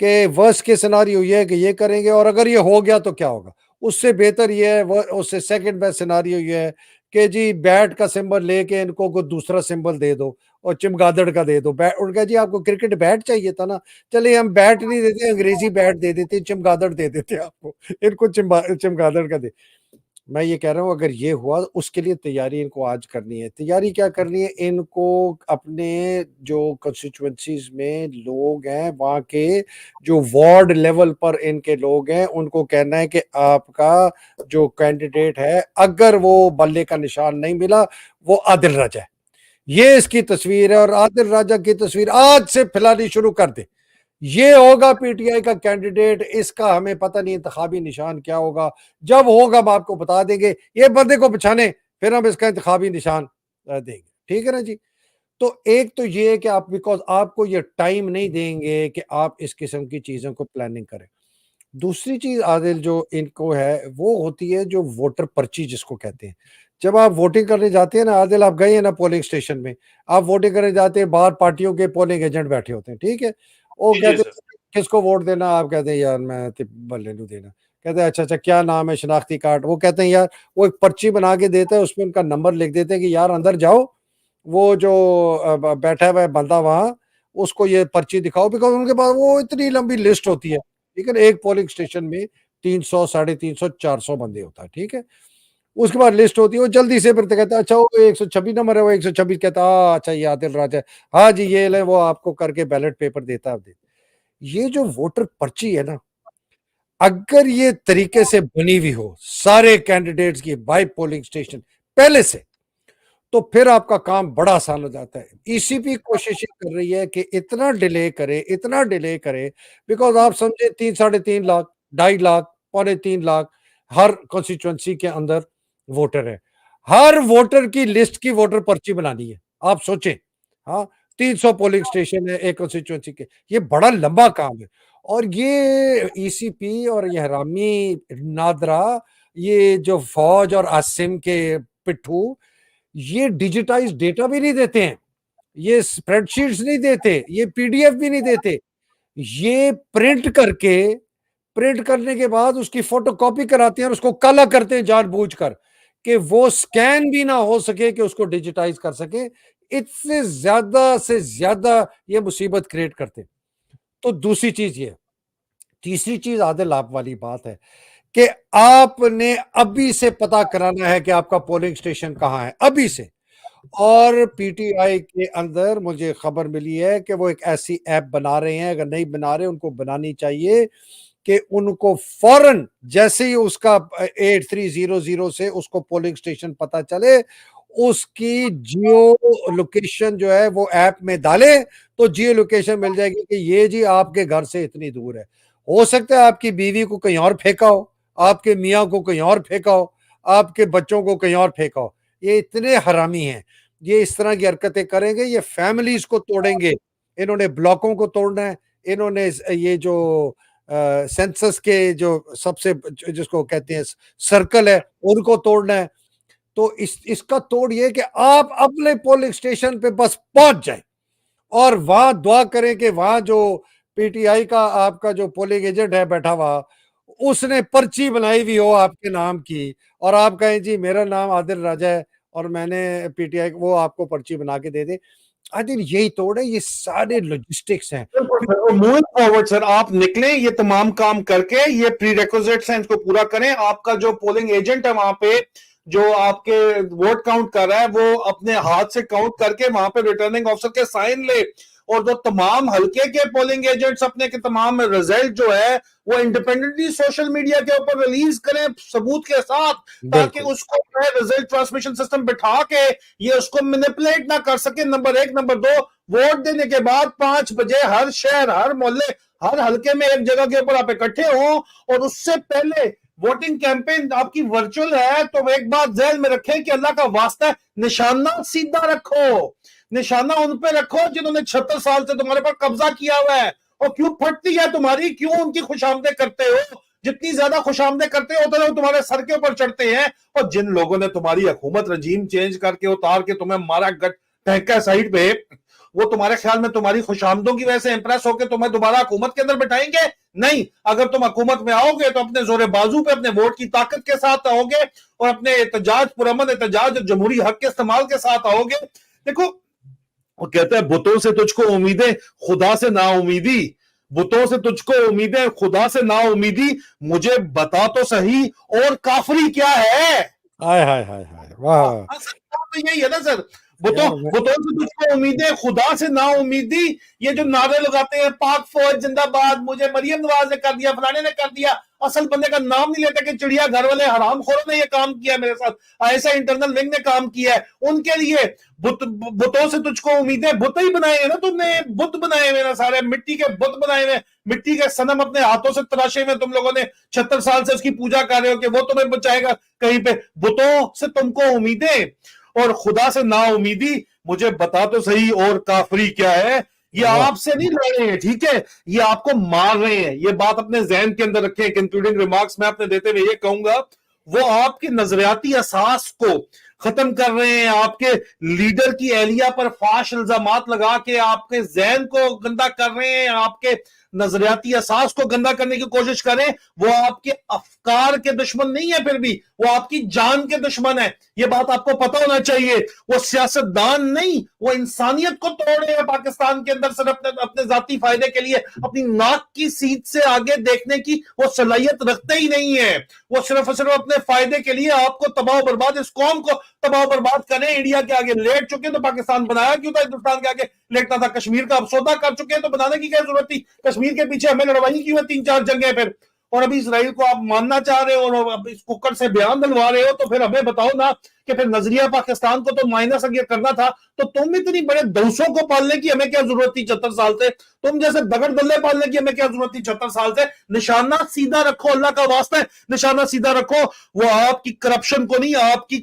کہ ورسٹ کے سیناریو یہ ہے کہ یہ کریں گے، اور اگر یہ ہو گیا تو کیا ہوگا، اس سے بہتر یہ ہے، اس سے سیکنڈ بیسٹ سیناریو یہ ہے کہ جی بیٹ کا سمبل لے کے ان کو کوئی دوسرا سمبل دے دو، اور چمگادڑ کا دے دو، ان کا جی آپ کو کرکٹ بیٹ چاہیے تھا نا، چلے ہم بیٹ نہیں دیتے، انگریزی بیٹ دے دیتے، چمگادڑ دے دیتے آپ کو، ان کو چمگادڑ کا دے۔ میں یہ کہہ رہا ہوں اگر یہ ہوا، اس کے لیے تیاری ان کو آج کرنی ہے۔ تیاری کیا کرنی ہے؟ ان کو اپنے جو کنسٹیچوئنسیز میں لوگ ہیں، وہاں کے جو وارڈ لیول پر ان کے لوگ ہیں، ان کو کہنا ہے کہ آپ کا جو کینڈیڈیٹ ہے اگر وہ بلے کا نشان نہیں ملا وہ عادل رجا ہے، یہ اس کی تصویر ہے اور عادل راجہ کی تصویر آج سے پھیلانی شروع کر دے. یہ ہوگا پی ٹی آئی کا کینڈیڈیٹ, اس کا ہمیں پتہ نہیں انتخابی نشان کیا ہوگا, جب ہوگا ہم آپ کو بتا دیں گے. یہ بندے کو پچھانے پھر ہم اس کا انتخابی نشان دیں گے, ٹھیک ہے نا جی. تو ایک تو یہ ہے کہ آپ بیکاز آپ کو یہ ٹائم نہیں دیں گے کہ آپ اس قسم کی چیزوں کو پلاننگ کریں. دوسری چیز عادل جو ان کو ہے وہ ہوتی ہے جو ووٹر پرچی جس کو کہتے ہیں. جب آپ ووٹنگ کرنے جاتے ہیں نا عادل, آپ گئے ہیں نا پولنگ اسٹیشن میں, آپ ووٹنگ کرنے جاتے ہیں, باہر پارٹیوں کے پولنگ ایجنٹ بیٹھے ہوتے ہیں, ٹھیک ہے, وہ جی کہتے سر. ہیں کس کو ووٹ دینا, آپ کہتے ہیں یار میں بلے نو دینا, کہتے ہیں اچھا کیا نام ہے, شناختی کارڈ, وہ کہتے ہیں یار وہ ایک پرچی بنا کے دیتا ہے, اس میں ان کا نمبر لکھ دیتے ہیں کہ یار اندر جاؤ, وہ جو بیٹھا ہوا ہے بندہ وہاں اس کو یہ پرچی دکھاؤ, بیکاز ان کے پاس وہ اتنی لمبی لسٹ ہوتی ہے, ٹھیک ہے, ایک پولنگ اسٹیشن میں 300 350 400 بندے ہوتا ہے, ٹھیک ہے, اس کے بعد لسٹ ہوتی ہے, وہ جلدی سے پھر کہتا ہے اچھا وہ 126 نمبر ہے, وہ 126 کہتا ہے اچھا یہ عادل راجہ ہے, ہاں جی یہ لے, وہ آپ کو کر کے بیلٹ پیپر دیتا ہے. یہ جو ووٹر پرچی ہے نا, اگر یہ طریقے سے بنی ہوئی ہو سارے کینڈیڈیٹس کی بائی پولنگ اسٹیشن پہلے سے, تو پھر آپ کا کام بڑا آسان ہو جاتا ہے. ای سی پی کوشش کر رہی ہے کہ اتنا ڈیلے کرے بیکاز آپ سمجھے 3.5 لاکھ 2.5 لاکھ 2.25 لاکھ ہر کنسٹیچوئنسی کے اندر ووٹر ہے, ہر ووٹر کی لسٹ کی ووٹر پرچی بنانی ہے, آپ سوچیں, ہاں 300 پولنگ اسٹیشن ہے ایک کنسٹیچوئنسی کے, یہ بڑا لمبا کام ہے. اور یہ ای سی پی اور یہ حرامی نادرا, یہ جو فوج اور عاصم کے پٹھو, یہ ڈیجیٹائز ڈیٹا بھی نہیں دیتے ہیں, یہ اسپریڈ شیٹس نہیں دیتے, یہ پی ڈی ایف بھی نہیں دیتے, یہ پرنٹ کرنے کے بعد اس کی فوٹو کاپی کراتے ہیں اور اس کو کالا کرتے ہیں جان بوجھ کر کہ وہ سکین بھی نہ ہو سکے کہ اس کو ڈیجیٹائز کر سکے. اتنے زیادہ سے زیادہ یہ مصیبت کریٹ کرتے. تو دوسری چیز یہ, تیسری چیز عادل آپ والی بات ہے کہ آپ نے ابھی سے پتا کرانا ہے کہ آپ کا پولنگ اسٹیشن کہاں ہے, ابھی سے. اور پی ٹی آئی کے اندر مجھے خبر ملی ہے کہ وہ ایک ایسی ایپ بنا رہے ہیں, اگر نہیں بنا رہے ان کو بنانی چاہیے, کہ ان کو فوراً جیسے ہی اس کا 8300 سے اس کو پولنگ اسٹیشن پتا چلے, اس کی جیو لوکیشن جو ہے وہ ایپ میں ڈالے, تو جیو لوکیشن مل جائے گی کہ یہ جی آپ کے گھر سے اتنی دور ہے. ہو سکتا ہے آپ کی بیوی کو کہیں اور پھینکا ہو, آپ کے میاں کو کہیں اور پھینکا ہو, آپ کے بچوں کو کہیں اور پھینکا ہو. یہ اتنے حرامی ہیں, یہ اس طرح کی حرکتیں کریں گے, یہ فیملیز کو توڑیں گے, انہوں نے بلاکوں کو توڑنا ہے, انہوں نے یہ جو سینسس کے جو سب سے جس کو کہتے ہیں سرکل ہے ان کو توڑنا ہے. تو اس کا توڑ یہ کہ آپ اپنے پولنگ اسٹیشن پہ بس پہنچ جائیں اور وہاں دعا کریں کہ وہاں جو پی ٹی آئی کا آپ کا جو پولنگ ایجنٹ ہے بیٹھا ہوا, اس نے پرچی بنائی ہوئی ہو آپ کے نام کی, اور آپ کہیں جی میرا نام عادل راجہ ہے اور میں نے پی ٹی آئی, وہ آپ کو پرچی بنا کے دے دے. عادل یہی توڑ ہے, یہ سارے لوجسٹکس ہیں. موونگ فارورڈ سر, آپ نکلیں, یہ تمام کام کر کے, یہ پری ریکوزٹس ہیں, اس کو پورا کریں. آپ کا جو پولنگ ایجنٹ ہے وہاں پہ جو آپ کے ووٹ کاؤنٹ کر رہا ہے, وہ اپنے ہاتھ سے کاؤنٹ کر کے وہاں پہ ریٹرننگ آفیسر کے سائن لے, اور جو تمام حلقے کے پولنگ ایجنٹس اپنے کے تمام رزلٹ جو ہے وہ انڈیپینڈنٹلی سوشل میڈیا کے اوپر ریلیز کریں ثبوت کے ساتھ, تاکہ اس کو رزلٹ ٹرانسمیشن سسٹم بٹھا کے یہ اس کو مینیپولیٹ نہ کر سکے. نمبر 1. نمبر 2, ووٹ دینے کے بعد 5 بجے ہر شہر, ہر محلے, ہر حلقے میں ایک جگہ کے اوپر آپ اکٹھے ہوں, اور اس سے پہلے ووٹنگ کیمپین آپ کی ورچوئل ہے, تو ایک بات ذہن میں رکھیں کہ اللہ کا واسطہ ہے نشانہ سیدھا رکھو, نشانہ ان پہ رکھو جنہوں نے 76 سال سے تمہارے پر قبضہ کیا ہوا ہے. اور کیوں پھٹتی ہے تمہاری, کیوں ان کی خوش آمدیں کرتے ہو, جتنی زیادہ خوش آمدیں کرتے ہو اتنے وہ تمہارے سر کے اوپر چڑھتے ہیں. اور جن لوگوں نے تمہاری حکومت رجیم چینج کر کے اتار کے تمہیں مارا گٹ پھینکا سائڈ پہ, وہ تمہارے خیال میں تمہاری خوش آمدوں کی وجہ سے امپریس ہو کے تمہیں دوبارہ حکومت کے اندر بٹھائیں گے؟ نہیں. اگر تم حکومت میں آؤ گے تو اپنے زور بازو پہ اپنے ووٹ کی طاقت کے ساتھ آؤ گے, اور اپنے احتجاج پرامن احتجاج اور جمہوری حق کے استعمال کے ساتھ آؤ گے. دیکھو وہ کہتا ہے بتوں سے تجھ کو امیدیں, خدا سے نا امیدی, بتوں سے تجھ کو امیدیں, خدا سے نا امیدی, مجھے بتا تو صحیح اور کافری کیا ہے. ہائے ہائے ہائے ہائے, واہ. یہی ہے نا سر, بتوں بتوں سے تجھ کو امیدیں خدا سے نا امیدی, یہ جو نعرے لگاتے ہیں پاک فوج زندہ باد, مجھے مریم نواز نے کر دیا, فلانے نے کر دیا, اصل بندے کا نام نہیں لیتے کہ چڑیا گھر والے حرام خوروں نے یہ کام کیا میرے ساتھ, ایسا انٹرنل ونگ نے کام کیا ہے, ان کے لیے بتوں سے تجھ کو امیدیں, بت ہی بنائے ہیں نا تم نے, بت بنائے ہوئے نا سارے, مٹی کے بت بنائے ہوئے, مٹی کے صنم اپنے ہاتھوں سے تراشے ہوئے تم لوگوں نے 76 سال سے اس کی پوجا کر رہے ہو کہ وہ تمہیں بچائے گا کہیں پہ. بتوں سے تم کو امیدیں اور خدا سے نا امیدی, مجھے بتا تو صحیح اور کافری کیا ہے. یہ آپ سے نہیں لڑ رہے ہیں, ٹھیک ہے, یہ آپ کو مار رہے ہیں. یہ بات اپنے ذہن کے اندر رکھیں. کنکلوڈنگ ریمارکس میں اپنے دیتے ہوئے یہ کہوں گا, وہ آپ کے نظریاتی اساس کو ختم کر رہے ہیں, آپ کے لیڈر کی اہلیہ پر فاش الزامات لگا کے آپ کے ذہن کو گندا کر رہے ہیں, آپ کے نظریاتی اساس کو گندا کرنے کی کوشش کریں. وہ آپ کے افکار کے دشمن نہیں ہے, پھر بھی وہ آپ کی جان کے دشمن ہے. یہ بات آپ کو پتہ ہونا چاہیے. وہ سیاستدان نہیں, وہ انسانیت کو توڑ رہے ہیں پاکستان کے اندر صرف اپنے ذاتی فائدے کے لیے. اپنی ناک کی سیٹ سے آگے دیکھنے کی وہ صلاحیت رکھتے ہی نہیں ہے. وہ صرف اور صرف اپنے فائدے کے لیے آپ کو تباہ و برباد, اس قوم کو تباہ و برباد کریں. انڈیا کے آگے لیٹ چکے تو پاکستان بنایا کیوں تھا؟ ہندوستان کے آگے لیٹنا تھا. کشمیر کا اب سودا کر چکے ہیں تو بنانے کی کیا ضرورت تھی؟ کشمیر کے پیچھے ہمیں لڑوائی کیوں ہے 3-4 جنگیں پھر؟ اور ابھی اسرائیل کو آپ ماننا چاہ رہے ہو اور اب اس ککڑ سے بیان دلوا رہے ہو, تو پھر ہمیں بتاؤ نا کہ پھر نظریہ پاکستان کو تو مائنس اگر کرنا تھا تو تم اتنی بڑے دوسوں کو پالنے کی ہمیں کیا ضرورت تھی 76 سال سے؟ تم جیسے دگڑ دلے پالنے کی ہمیں کیا ضرورت تھی 76 سال سے؟ نشانہ سیدھا رکھو, اللہ کا واسطہ ہے نشانہ سیدھا رکھو. وہ آپ کی کرپشن کو نہیں, آپ کی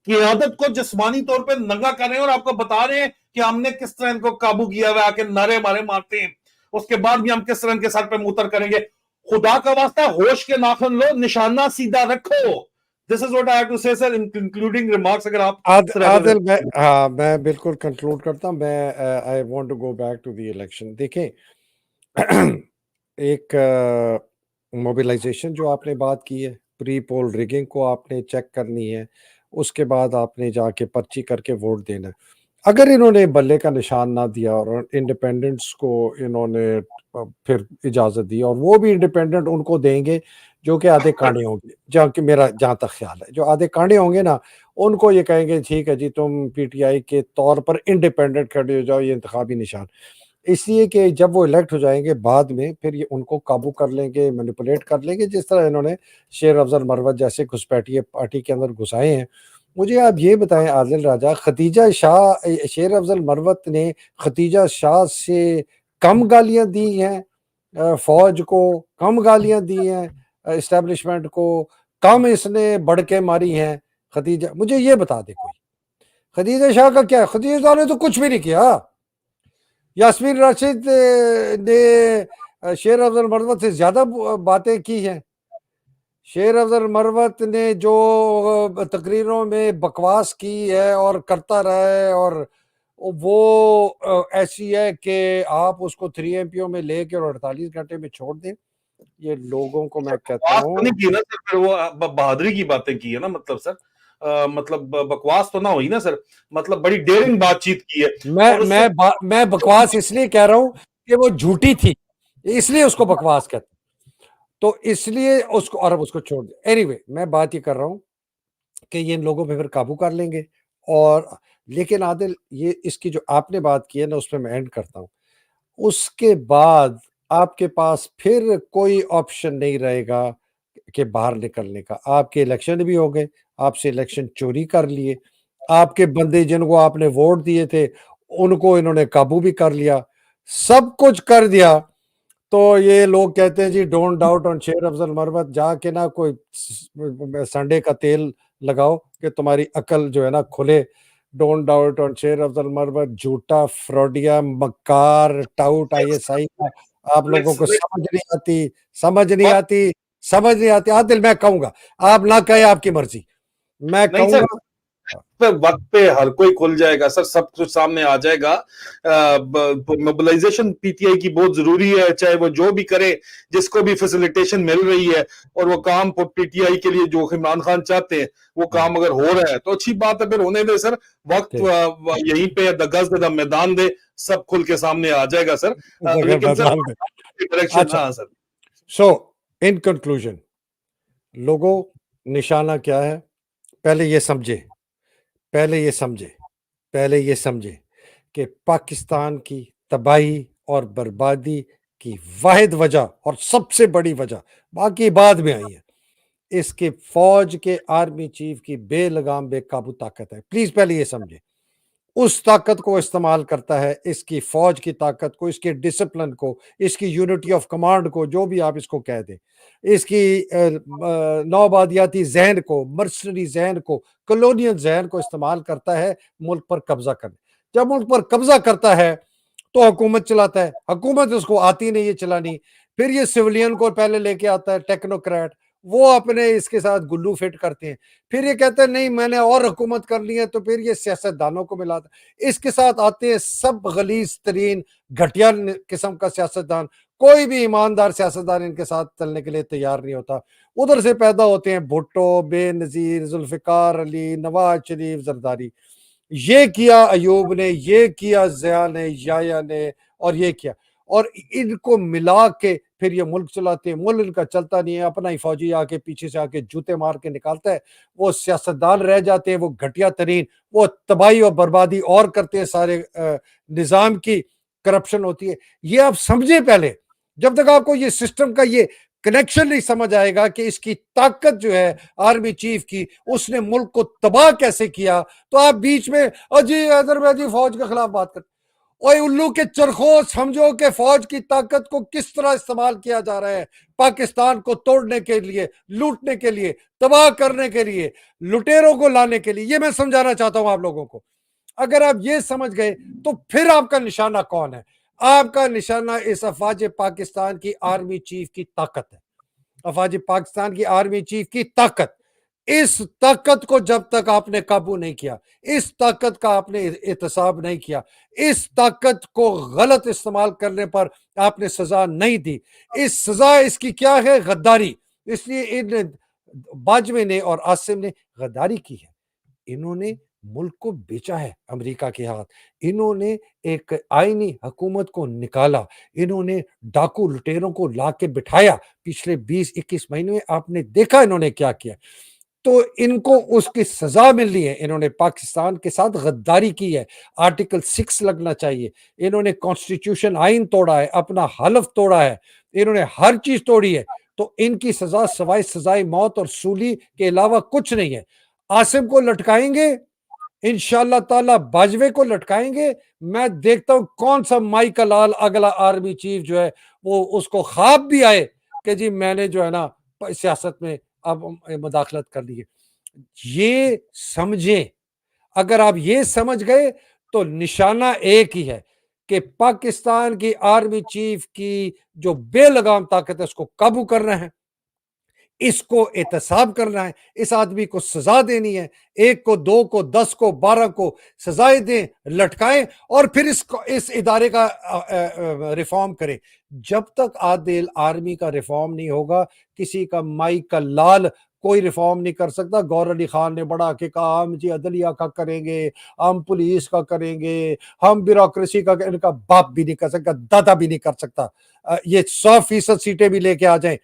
قیادت کو جسمانی طور پہ ننگا کر رہے ہیں اور آپ کو بتا رہے ہیں کہ ہم نے کس طرح ان کو قابو کیا ہوا, آ کے نعرے مارے مارتے ہیں. اس کے بعد بھی ہم کس طرح ان کے سر پہ موتر کریں گے. خدا کا واسطہ ہوش کے ناخن لو, نشانہ سیدھا رکھو. This is what I have to say, sir, in concluding remarks. اگر آپ عادل, میں بالکل کنکلوڈ کرتا ہوں. میں I want to go back to the election. دیکھیں, ایک موبلائزیشن جو آپ نے بات کی ہے, پری پول ریگنگ کو آپ نے چیک کرنی ہے, اس کے بعد آپ نے جا کے پرچی کر کے ووٹ دینا ہے. اگر انہوں نے بلے کا نشان نہ دیا اور انڈیپینڈنٹس کو انہوں نے پھر اجازت دی, اور وہ بھی انڈیپینڈنٹ ان کو دیں گے جو کہ آدھے کانڈے ہوں گے, جہاں تک خیال ہے, جو آدھے کانڈے ہوں گے نا, ان کو یہ کہیں گے ٹھیک ہے جی تم پی ٹی آئی کے طور پر انڈیپینڈنٹ کھڑے ہو جاؤ, یہ انتخابی نشان. اس لیے کہ جب وہ الیکٹ ہو جائیں گے بعد میں پھر یہ ان کو قابو کر لیں گے, مینیپولیٹ کر لیں گے, جس طرح انہوں نے شیر افضل مروت جیسے گھسپیٹیے پارٹی کے اندر گھسائے ہیں. مجھے آپ یہ بتائیں عادل راجہ, شیر افضل مروت نے ختیجہ شاہ سے کم گالیاں دی ہیں فوج کو, کم گالیاں دی ہیں اسٹیبلشمنٹ کو, کم اس نے بڑھ کے ماری ہیں ختیجہ؟ مجھے یہ بتا دے کوئی. ختیجہ شاہ کا کیا, ختیجہ شاہ نے تو کچھ بھی نہیں کیا. یاسمین راشد نے شیر افضل مروت سے زیادہ باتیں کی ہیں. شیر افضل مروت نے جو تقریروں میں بکواس کی ہے اور کرتا رہا ہے, اور وہ ایسی ہے کہ آپ اس کو 3 MP میں لے کے اور 48 گھنٹے میں چھوڑ دیں. یہ لوگوں کو میں کہتا ہوں نہیں کی نا سر, پھر وہ بہادری کی باتیں کی ہے نا, مطلب سر مطلب بکواس تو نہ ہوئی نا سر, مطلب بڑی ڈیرنگ بات چیت کی ہے. میں بکواس اس لیے کہہ رہا ہوں کہ وہ جھوٹی تھی, اس لیے اس کو بکواس کہتے, تو اس لیے اس کو, اور اب اس کو چھوڑ دیں. اینی وے, میں بات یہ کر رہا ہوں کہ یہ ان لوگوں پہ پھر قابو کر لیں گے. اور لیکن عادل, یہ اس کی جو آپ نے بات کی ہے نا, اس پہ میں اینڈ کرتا ہوں. اس کے بعد آپ کے پاس پھر کوئی آپشن نہیں رہے گا کہ باہر نکلنے کا. آپ کے الیکشن بھی ہو گئے, آپ سے الیکشن چوری کر لیے, آپ کے بندے جن کو آپ نے ووٹ دیے تھے ان کو انہوں نے قابو بھی کر لیا, سب کچھ کر دیا. تو یہ لوگ کہتے ہیں جی ڈونٹ ڈاؤٹ آن شیر افضل مروت, جا کے نا کوئی سنڈے کا تیل لگاؤ کہ تمہاری عقل جو ہے نا کھلے. ڈونٹ ڈاؤٹ آن شیر افضل مروت, جھوٹا, فراڈیا, مکار, ٹاؤٹ, ISI کا آپ لوگوں کو سمجھ نہیں آتی. عادل, میں کہوں گا, آپ نہ کہیں آپ کی مرضی, میں کہوں گا وقت پہ ہر کوئی کھل جائے گا سر, سب کچھ سامنے آ جائے گا. موبلائزیشن پی ٹی آئی کی بہت ضروری ہے, چاہے وہ جو بھی کرے, جس کو بھی فیسیلیٹیشن مل رہی ہے, اور وہ کام پی ٹی آئی کے لیے جو عمران خان چاہتے ہیں وہ کام اگر ہو رہا ہے تو اچھی بات ہے, پھر ہونے دے سر. وقت یہیں پہ دگز دے میدان دے, سب کھل کے سامنے آ جائے گا سر. لیکن سر ہاں سر. سو ان کنکلوژن, لوگوں, نشانہ کیا ہے؟ پہلے یہ سمجھے پہلے یہ سمجھیں کہ پاکستان کی تباہی اور بربادی کی واحد وجہ اور سب سے بڑی وجہ، باقی بعد میں آئی ہے، اس کے فوج کے آرمی چیف کی بے لگام بے قابو طاقت ہے. پلیز پہلے یہ سمجھیں، اس طاقت کو استعمال کرتا ہے، اس کی فوج کی طاقت کو، اس کے ڈسپلن کو، اس کی یونٹی آف کمانڈ کو، جو بھی آپ اس کو کہہ دیں، اس کی نوآبادیاتی ذہن کو، مرسنری ذہن کو، کلونیل ذہن کو استعمال کرتا ہے ملک پر قبضہ کرنے. جب ملک پر قبضہ کرتا ہے تو حکومت چلاتا ہے، حکومت اس کو آتی نہیں ہے چلانی، پھر یہ سویلین کو پہلے لے کے آتا ہے ٹیکنوکریٹ، وہ اپنے اس کے ساتھ گلو فٹ کرتے ہیں، پھر یہ کہتے ہیں نہیں میں نے اور حکومت کر لی ہے، تو پھر یہ سیاست دانوں کو ملاتا ہے، اس کے ساتھ آتے ہیں سب غلیظ ترین گھٹیا قسم کا سیاستدان. کوئی بھی ایماندار سیاستدان ان کے ساتھ چلنے کے لیے تیار نہیں ہوتا. ادھر سے پیدا ہوتے ہیں بھٹو، بے نظیر، ذوالفقار علی، نواز شریف، زرداری. یہ کیا ایوب نے، یہ کیا ضیاء نے، یحییٰ نے، اور یہ کیا، اور ان کو ملا کے پھر یہ ملک چلاتے ہیں. ملک ان کا چلتا نہیں ہے، اپنا ہی فوجی آ کے پیچھے سے آ کے جوتے مار کے نکالتا ہے. وہ سیاستدان رہ جاتے ہیں، وہ گھٹیا ترین، وہ تباہی اور بربادی اور کرتے ہیں، سارے نظام کی کرپشن ہوتی ہے. یہ آپ سمجھیں پہلے، جب تک آپ کو یہ سسٹم کا یہ کنیکشن نہیں سمجھ آئے گا کہ اس کی طاقت جو ہے آرمی چیف کی، اس نے ملک کو تباہ کیسے کیا، تو آپ بیچ میں اجی حیدر میں جی فوج کے خلاف بات کرتے. اوے الو کے چرخوں، سمجھو کہ فوج کی طاقت کو کس طرح استعمال کیا جا رہا ہے پاکستان کو توڑنے کے لیے، لوٹنے کے لیے، تباہ کرنے کے لیے، لٹیروں کو لانے کے لیے. یہ میں سمجھانا چاہتا ہوں آپ لوگوں کو. اگر آپ یہ سمجھ گئے تو پھر آپ کا نشانہ کون ہے؟ آپ کا نشانہ اس افواج پاکستان کی آرمی چیف کی طاقت ہے. افواج پاکستان کی آرمی چیف کی طاقت، اس طاقت کو جب تک آپ نے قابو نہیں کیا، اس طاقت کا آپ نے احتساب نہیں کیا، اس طاقت کو غلط استعمال کرنے پر آپ نے سزا نہیں دی، اس سزا اس کی کیا ہے؟ غداری. اس لیے ان باجوے نے اور عاصم نے غداری کی ہے. انہوں نے ملک کو بیچا ہے امریکہ کے ہاتھ، انہوں نے ایک آئینی حکومت کو نکالا، انہوں نے ڈاکو لٹیروں کو لا کے بٹھایا. پچھلے 20-21 مہینے میں آپ نے دیکھا انہوں نے کیا کیا. تو ان کو اس کی سزا ملنی ہے. انہوں نے پاکستان کے ساتھ غداری کی ہے. آرٹیکل 6 لگنا چاہیے. انہوں نے کانسٹیٹیوشن آئین توڑا ہے، اپنا حلف توڑا ہے، انہوں نے ہر چیز توڑی ہے. تو ان کی سزا سوائے سزائے موت اور سولی کے علاوہ کچھ نہیں ہے. عاصم کو لٹکائیں گے انشاءاللہ تعالی، باجوے کو لٹکائیں گے. میں دیکھتا ہوں کون سا مائی کا لال اگلا آرمی چیف جو ہے وہ اس کو خواب بھی آئے کہ جی میں نے جو ہے نا سیاست میں اب مداخلت کر لی ہے. یہ سمجھیں، اگر آپ یہ سمجھ گئے تو نشانہ ایک ہی ہے کہ پاکستان کی آرمی چیف کی جو بے لگام طاقت ہے اس کو قابو کرنا ہے، اس کو احتساب کرنا ہے، اس آدمی کو سزا دینی ہے. 1 کو 2 کو 10 کو 12 کو سزائیں دیں، لٹکائیں، اور پھر اس ادارے کا ریفارم کریں. جب تک عادل آرمی کا ریفارم نہیں ہوگا، کسی کا مائی کا لال کوئی ریفارم نہیں کر سکتا. گور علی خان نے بڑا کہ کہا ہم جی عدلیہ کا کریں گے، ہم پولیس کا کریں گے، ہم بیوروکریسی کا، ان کا باپ بھی نہیں کر سکتا، دادا بھی نہیں کر سکتا. یہ 100% سیٹیں بھی لے کے آ جائیں،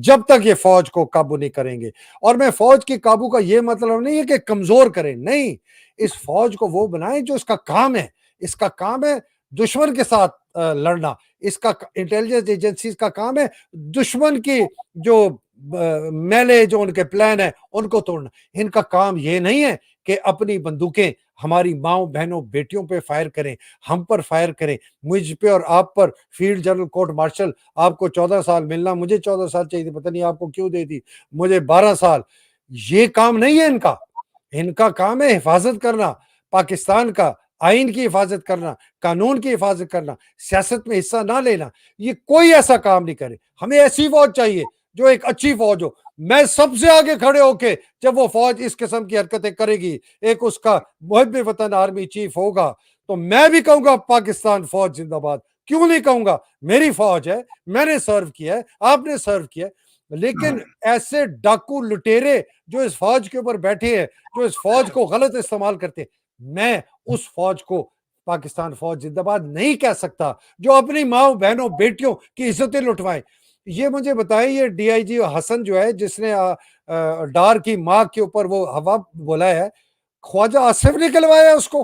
جب تک یہ فوج کو قابو نہیں کریں گے. اور میں فوج کی قابو کا یہ مطلب نہیں ہے کہ کمزور کریں، نہیں، اس فوج کو وہ بنائیں جو اس کا کام ہے. اس کا کام ہے دشمن کے ساتھ لڑنا. اس کا انٹیلیجنس ایجنسیز کا کام ہے دشمن کی جو میلے جو ان کے پلان ہیں ان کو توڑنا. ان کا کام یہ نہیں ہے کہ اپنی بندوقیں ہماری ماؤں بہنوں بیٹیوں پہ فائر کریں، ہم پر فائر کریں، مجھ پہ اور آپ پر. فیلڈ جنرل کورٹ مارشل آپ کو 14 سال ملنا، مجھے 14 سال چاہیے، پتہ نہیں آپ کو کیوں دے دی، مجھے 12 سال. یہ کام نہیں ہے ان کا. ان کا کام ہے حفاظت کرنا پاکستان کا، آئین کی حفاظت کرنا، قانون کی حفاظت کرنا، سیاست میں حصہ نہ لینا. یہ کوئی ایسا کام نہیں کرے. ہمیں ایسی فوج چاہیے جو ایک اچھی فوج ہو. میں سب سے آگے کھڑے ہو کے جب وہ فوج اس قسم کی حرکتیں کرے گی، ایک اس کا محب وطن آرمی چیف ہوگا، تو میں بھی کہوں گا پاکستان فوج زندہ باد. کیوں نہیں کہوں گا؟ میری فوج ہے، میں نے سرو کیا ہے، آپ نے سرو کیا ہے. لیکن ایسے ڈاکو لٹیرے جو اس فوج کے اوپر بیٹھے ہیں، جو اس فوج کو غلط استعمال کرتے ہیں، میں اس فوج کو پاکستان فوج زندہ باد نہیں کہہ سکتا جو اپنی ماں بہنوں بیٹیوں کی عزتیں لٹوائیں. یہ مجھے بتائیں، یہ ڈی آئی جی حسن جو ہے جس نے ڈار کی ماں کے اوپر وہ ہوا بولا ہے، خواجہ آصف نے کلوایا اس کو.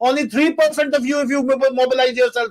Only 3% of you if you mobilize yourself.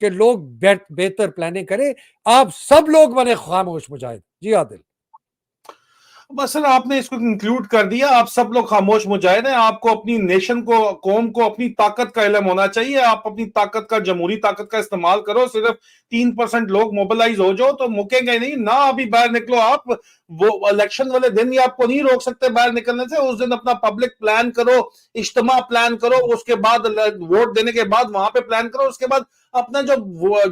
کہ لوگ بہتر پلاننگ کریں. آپ سب لوگ بنے خاموش مجاہد. جی عادل. بس سر آپ نے اس کو انکلوڈ کر دیا. آپ سب لوگ خاموش مجاہد ہیں. آپ کو اپنی نیشن کو، قوم کو اپنی طاقت کا علم ہونا چاہیے. آپ اپنی طاقت کا، جمہوری طاقت کا استعمال کرو. صرف 3% لوگ موبلائز ہو جاؤ تو مکیں گے نہیں نہ. ابھی باہر نکلو. آپ وہ الیکشن والے دن ہی آپ کو نہیں روک سکتے باہر نکلنے سے. اس دن اپنا پبلک پلان کرو، اجتماع پلان کرو. اس کے بعد ووٹ دینے کے بعد وہاں پہ پلان کرو. اس کے بعد اپنا جو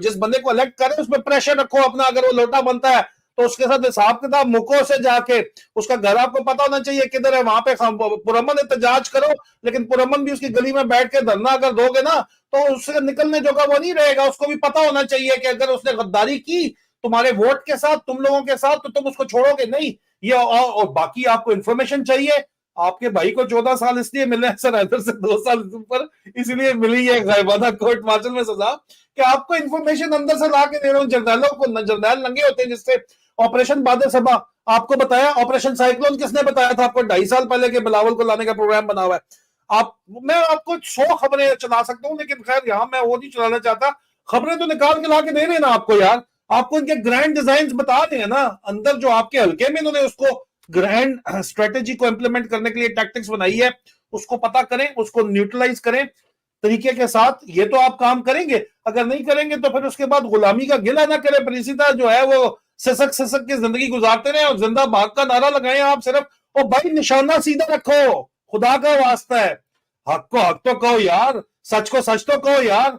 جس بندے کو الیکٹ کرے اس پہ پریشر رکھو اپنا. اگر وہ لوٹا بنتا ہے تو اس کے ساتھ حساب کتاب مکوں سے جا کے اس کا گھر آپ کو پتا ہونا چاہیے کدھر ہے. وہاں پہ پرامن احتجاج کرو، لیکن پرامن بھی اس کی گلی میں بیٹھ کے دھرنا اگر دو گے نا تو اس سے نکلنے جو کا وہ نہیں رہے گا. اس کو بھی پتا ہونا چاہیے کہ اگر اس نے غداری کی تمہارے ووٹ کے ساتھ، تم لوگوں کے ساتھ، تو تم اس کو چھوڑو گے نہیں. یہ اور باقی آپ کو انفارمیشن چاہیے. آپ کے بھائی کو 14 سال اس لیے ملے سر ادھر سے 2 سال پر اس لیے ملی ہے غائبانہ کورٹ مارشل میں سزا کہ آپ کو انفارمیشن اندر سے لا کے دے رہا ہوں. جرنیلوں کو، جرنیل ننگے ہوتے ہیں جس سے آپریشن بادل صبا آپ کو بتایا. آپریشن سائیکلون کس نے بتایا تھا آپ کو 2.5 سال پہلے کہ بلاول کو لانے کا پروگرام بنا ہوا ہے. میں آپ کو 100 خبریں چلا سکتا ہوں لیکن خیر یہاں میں وہ نہیں چلانا چاہتا. خبریں تو نکال کے لا کے دے رہے ہیں نا آپ کو یار. آپ کو ان کے گرینڈ ڈیزائنز بتا دیں نا اندر جو آپ کے حلقے میں انہوں نے اس کو گرینڈ اسٹریٹجی کو امپلیمنٹ کرنے کے لیے ٹیکٹکس بنائی ہے. اس کو پتا کریں، اس کو نیوٹرلائز کریں طریقے کے ساتھ. یہ تو آپ کام کریں گے. اگر نہیں کریں گے تو پھر اس کے بعد غلامی کا گلہ نہ کریں. پر اسی طرح جو ہے وہ سسک سسک کی زندگی گزارتے رہے اور زندہ بھاگ کا نعرہ لگائیں آپ صرف. اور بھائی نشانہ سیدھا رکھو، خدا کا واسطہ ہے. حق کو حق تو کہو یار، سچ کو سچ تو کہو یار.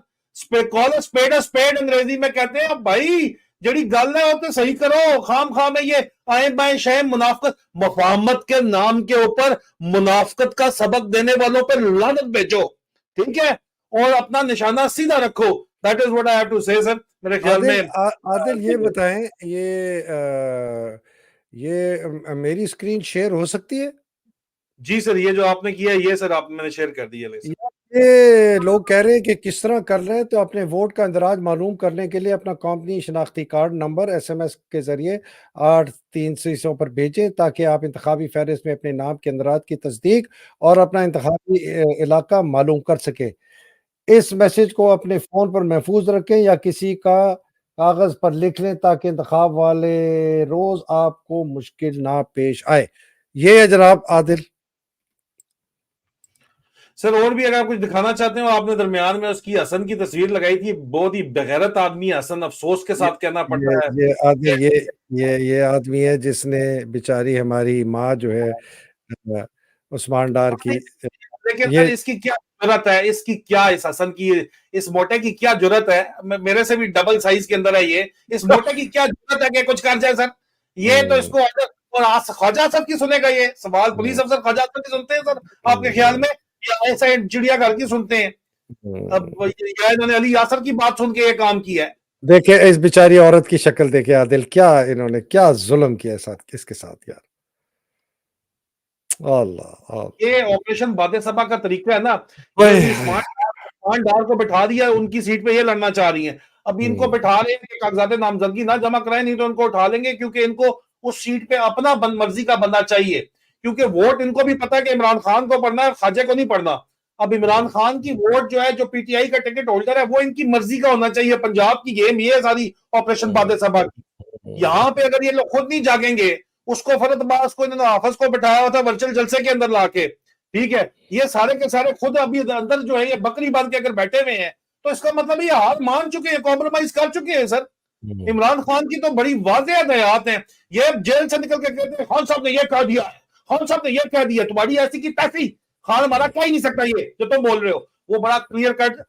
کال اسپیڈ اسپیڈ انگریزی میں کہتے ہیں. اب بھائی جڑی گل ہے وہ تو صحیح کرو. خام خام ہے یہ آئیں بائیں شہم منافقت، مفاہمت کے نام کے اوپر منافقت کا سبق دینے والوں پہ لعنت بھیجو. ٹھیک ہے، اور اپنا نشانہ سیدھا رکھو. That is what I have to say sir. میرے خیال میں عادل یہ بتائیں، یہ میری اسکرین شیئر ہو سکتی ہے؟ جی سر، یہ جو آپ نے کیا ہے یہ سر آپ میں نے شیئر کر دی ہے. یہ لوگ کہہ رہے ہیں کہ کس طرح کر رہے ہیں تو اپنے ووٹ کا اندراج معلوم کرنے کے لیے اپنا کمپنی شناختی کارڈ نمبر SMS کے ذریعے 8300 پر بھیجیں تاکہ آپ انتخابی فہرست میں اپنے نام کے اندراج کی تصدیق اور اپنا انتخابی علاقہ معلوم کر سکیں. اس میسج کو اپنے فون پر محفوظ رکھیں یا کسی کا کاغذ پر لکھ لیں تاکہ انتخاب والے روز آپ کو مشکل نہ پیش آئے. یہ ہے جناب عادل. سر اور بھی اگر آپ کچھ دکھانا چاہتے ہو، آپ نے درمیان میں اس کی حسن کی تصویر لگائی تھی. بہت ہی بغیرت آدمی ہے حسن. افسوس کے ساتھ کہنا پڑتا ہے یہ عادل یہ آدمی ہے جس نے بیچاری ہماری ماں جو ہے عثمان ڈار کی. لیکن یہ اس کی کیا جرت ہے، اس کی کیا، اس حسن کی، اس موٹے کی کیا جرت ہے. میرے سے بھی ڈبل سائز کے اندر ہے یہ. اس موٹے کی کیا جرت ہے کہ کچھ کر جائے سر. یہ تو اس کو اور خواجہ صاحب کی سنے گا یہ سوال. پولیس افسر خواجہ صاحب کی سنتے ہیں سر آپ کے خیال میں، یا ایسے چڑیا گھر کی سنتے ہیں؟ اب انہوں نے علی یاسر کی بات سن کے یہ کام کیا ہے. دیکھیں اس بیچاری عورت کی شکل دیکھیں عادل، کیا انہوں نے کیا ظلم کیا اس کے ساتھ یار. اللہ یہ آپریشن بادے صبا کا طریقہ ہے نا. عثمان ڈار کو بٹھا دیا ان کی سیٹ پہ، یہ لڑنا چاہ رہی ہیں. ابھی ان کو بٹھا رہے ہیں کہ کاغذات نامزدگی نہ جمع کرائیں نہیں تو ان کو اٹھا لیں گے، کیونکہ ان کو اس سیٹ پہ اپنا مرضی کا بندہ چاہیے. کیونکہ ووٹ ان کو بھی پتا ہے کہ عمران خان کو پڑھنا ہے، خواجہ کو نہیں پڑھنا. اب عمران خان کی ووٹ جو ہے، جو پی ٹی آئی کا ٹکٹ ہولڈر ہے، وہ ان کی مرضی کا ہونا چاہیے. پنجاب کی گیم یہ ہے ساری آپریشن بادے صبا کی. یہاں پہ اگر یہ لوگ خود نہیں جاگیں گے، اس کو فرد باس کو انہوں نے حافظ کو بٹھایا ہوا تھا ورچوئل جلسے کے اندر لا کے. ٹھیک ہے، یہ سارے کے سارے خود ابھی اندر جو ہے یہ بکری باندھ کے اگر بیٹھے ہوئے ہیں تو اس کا مطلب یہ ہاتھ مان چکے ہیں، کمپرومائز کر چکے ہیں سر. عمران خان کی تو بڑی واضح ہدایات ہیں. یہ جیل سے نکل کے کہتے ہیں خان صاحب نے یہ کہہ دیا ہے، خان صاحب نے یہ کہہ دیا. تمہاری ایسی کی تیسی خان ہمارا کہہ ہی نہیں سکتا یہ جو تم بول رہے ہو. وہ بڑا کلیئر کٹ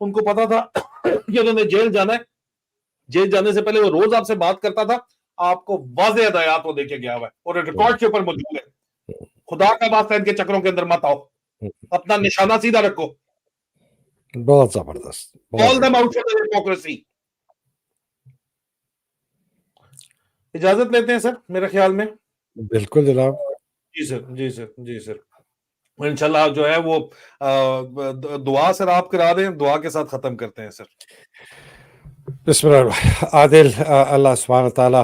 ان کو پتا تھا کہ انہوں نے جیل جانا ہے. جیل جانے سے پہلے وہ روز آپ سے بات کرتا تھا. آپ کو واضح ہدایات وہ دے کے گیا ہوا ہے اور ریکارڈ کے اوپر موجود ہے. خدا کا واسطہ ان کے چکروں کے اندر مت آؤ. اپنا نشانہ سیدھا رکھو. بہت زبردست. Call them out for their hypocrisy. اجازت لیتے ہیں سر میرے خیال میں. بالکل جناب. جی سر، جی سر، جی سر. انشاءاللہ جو ہے وہ دعا سر آپ کرا دیں، دعا کے ساتھ ختم کرتے ہیں سر. بسم اللہ. عادل اللہ سبحانہ تعالیٰ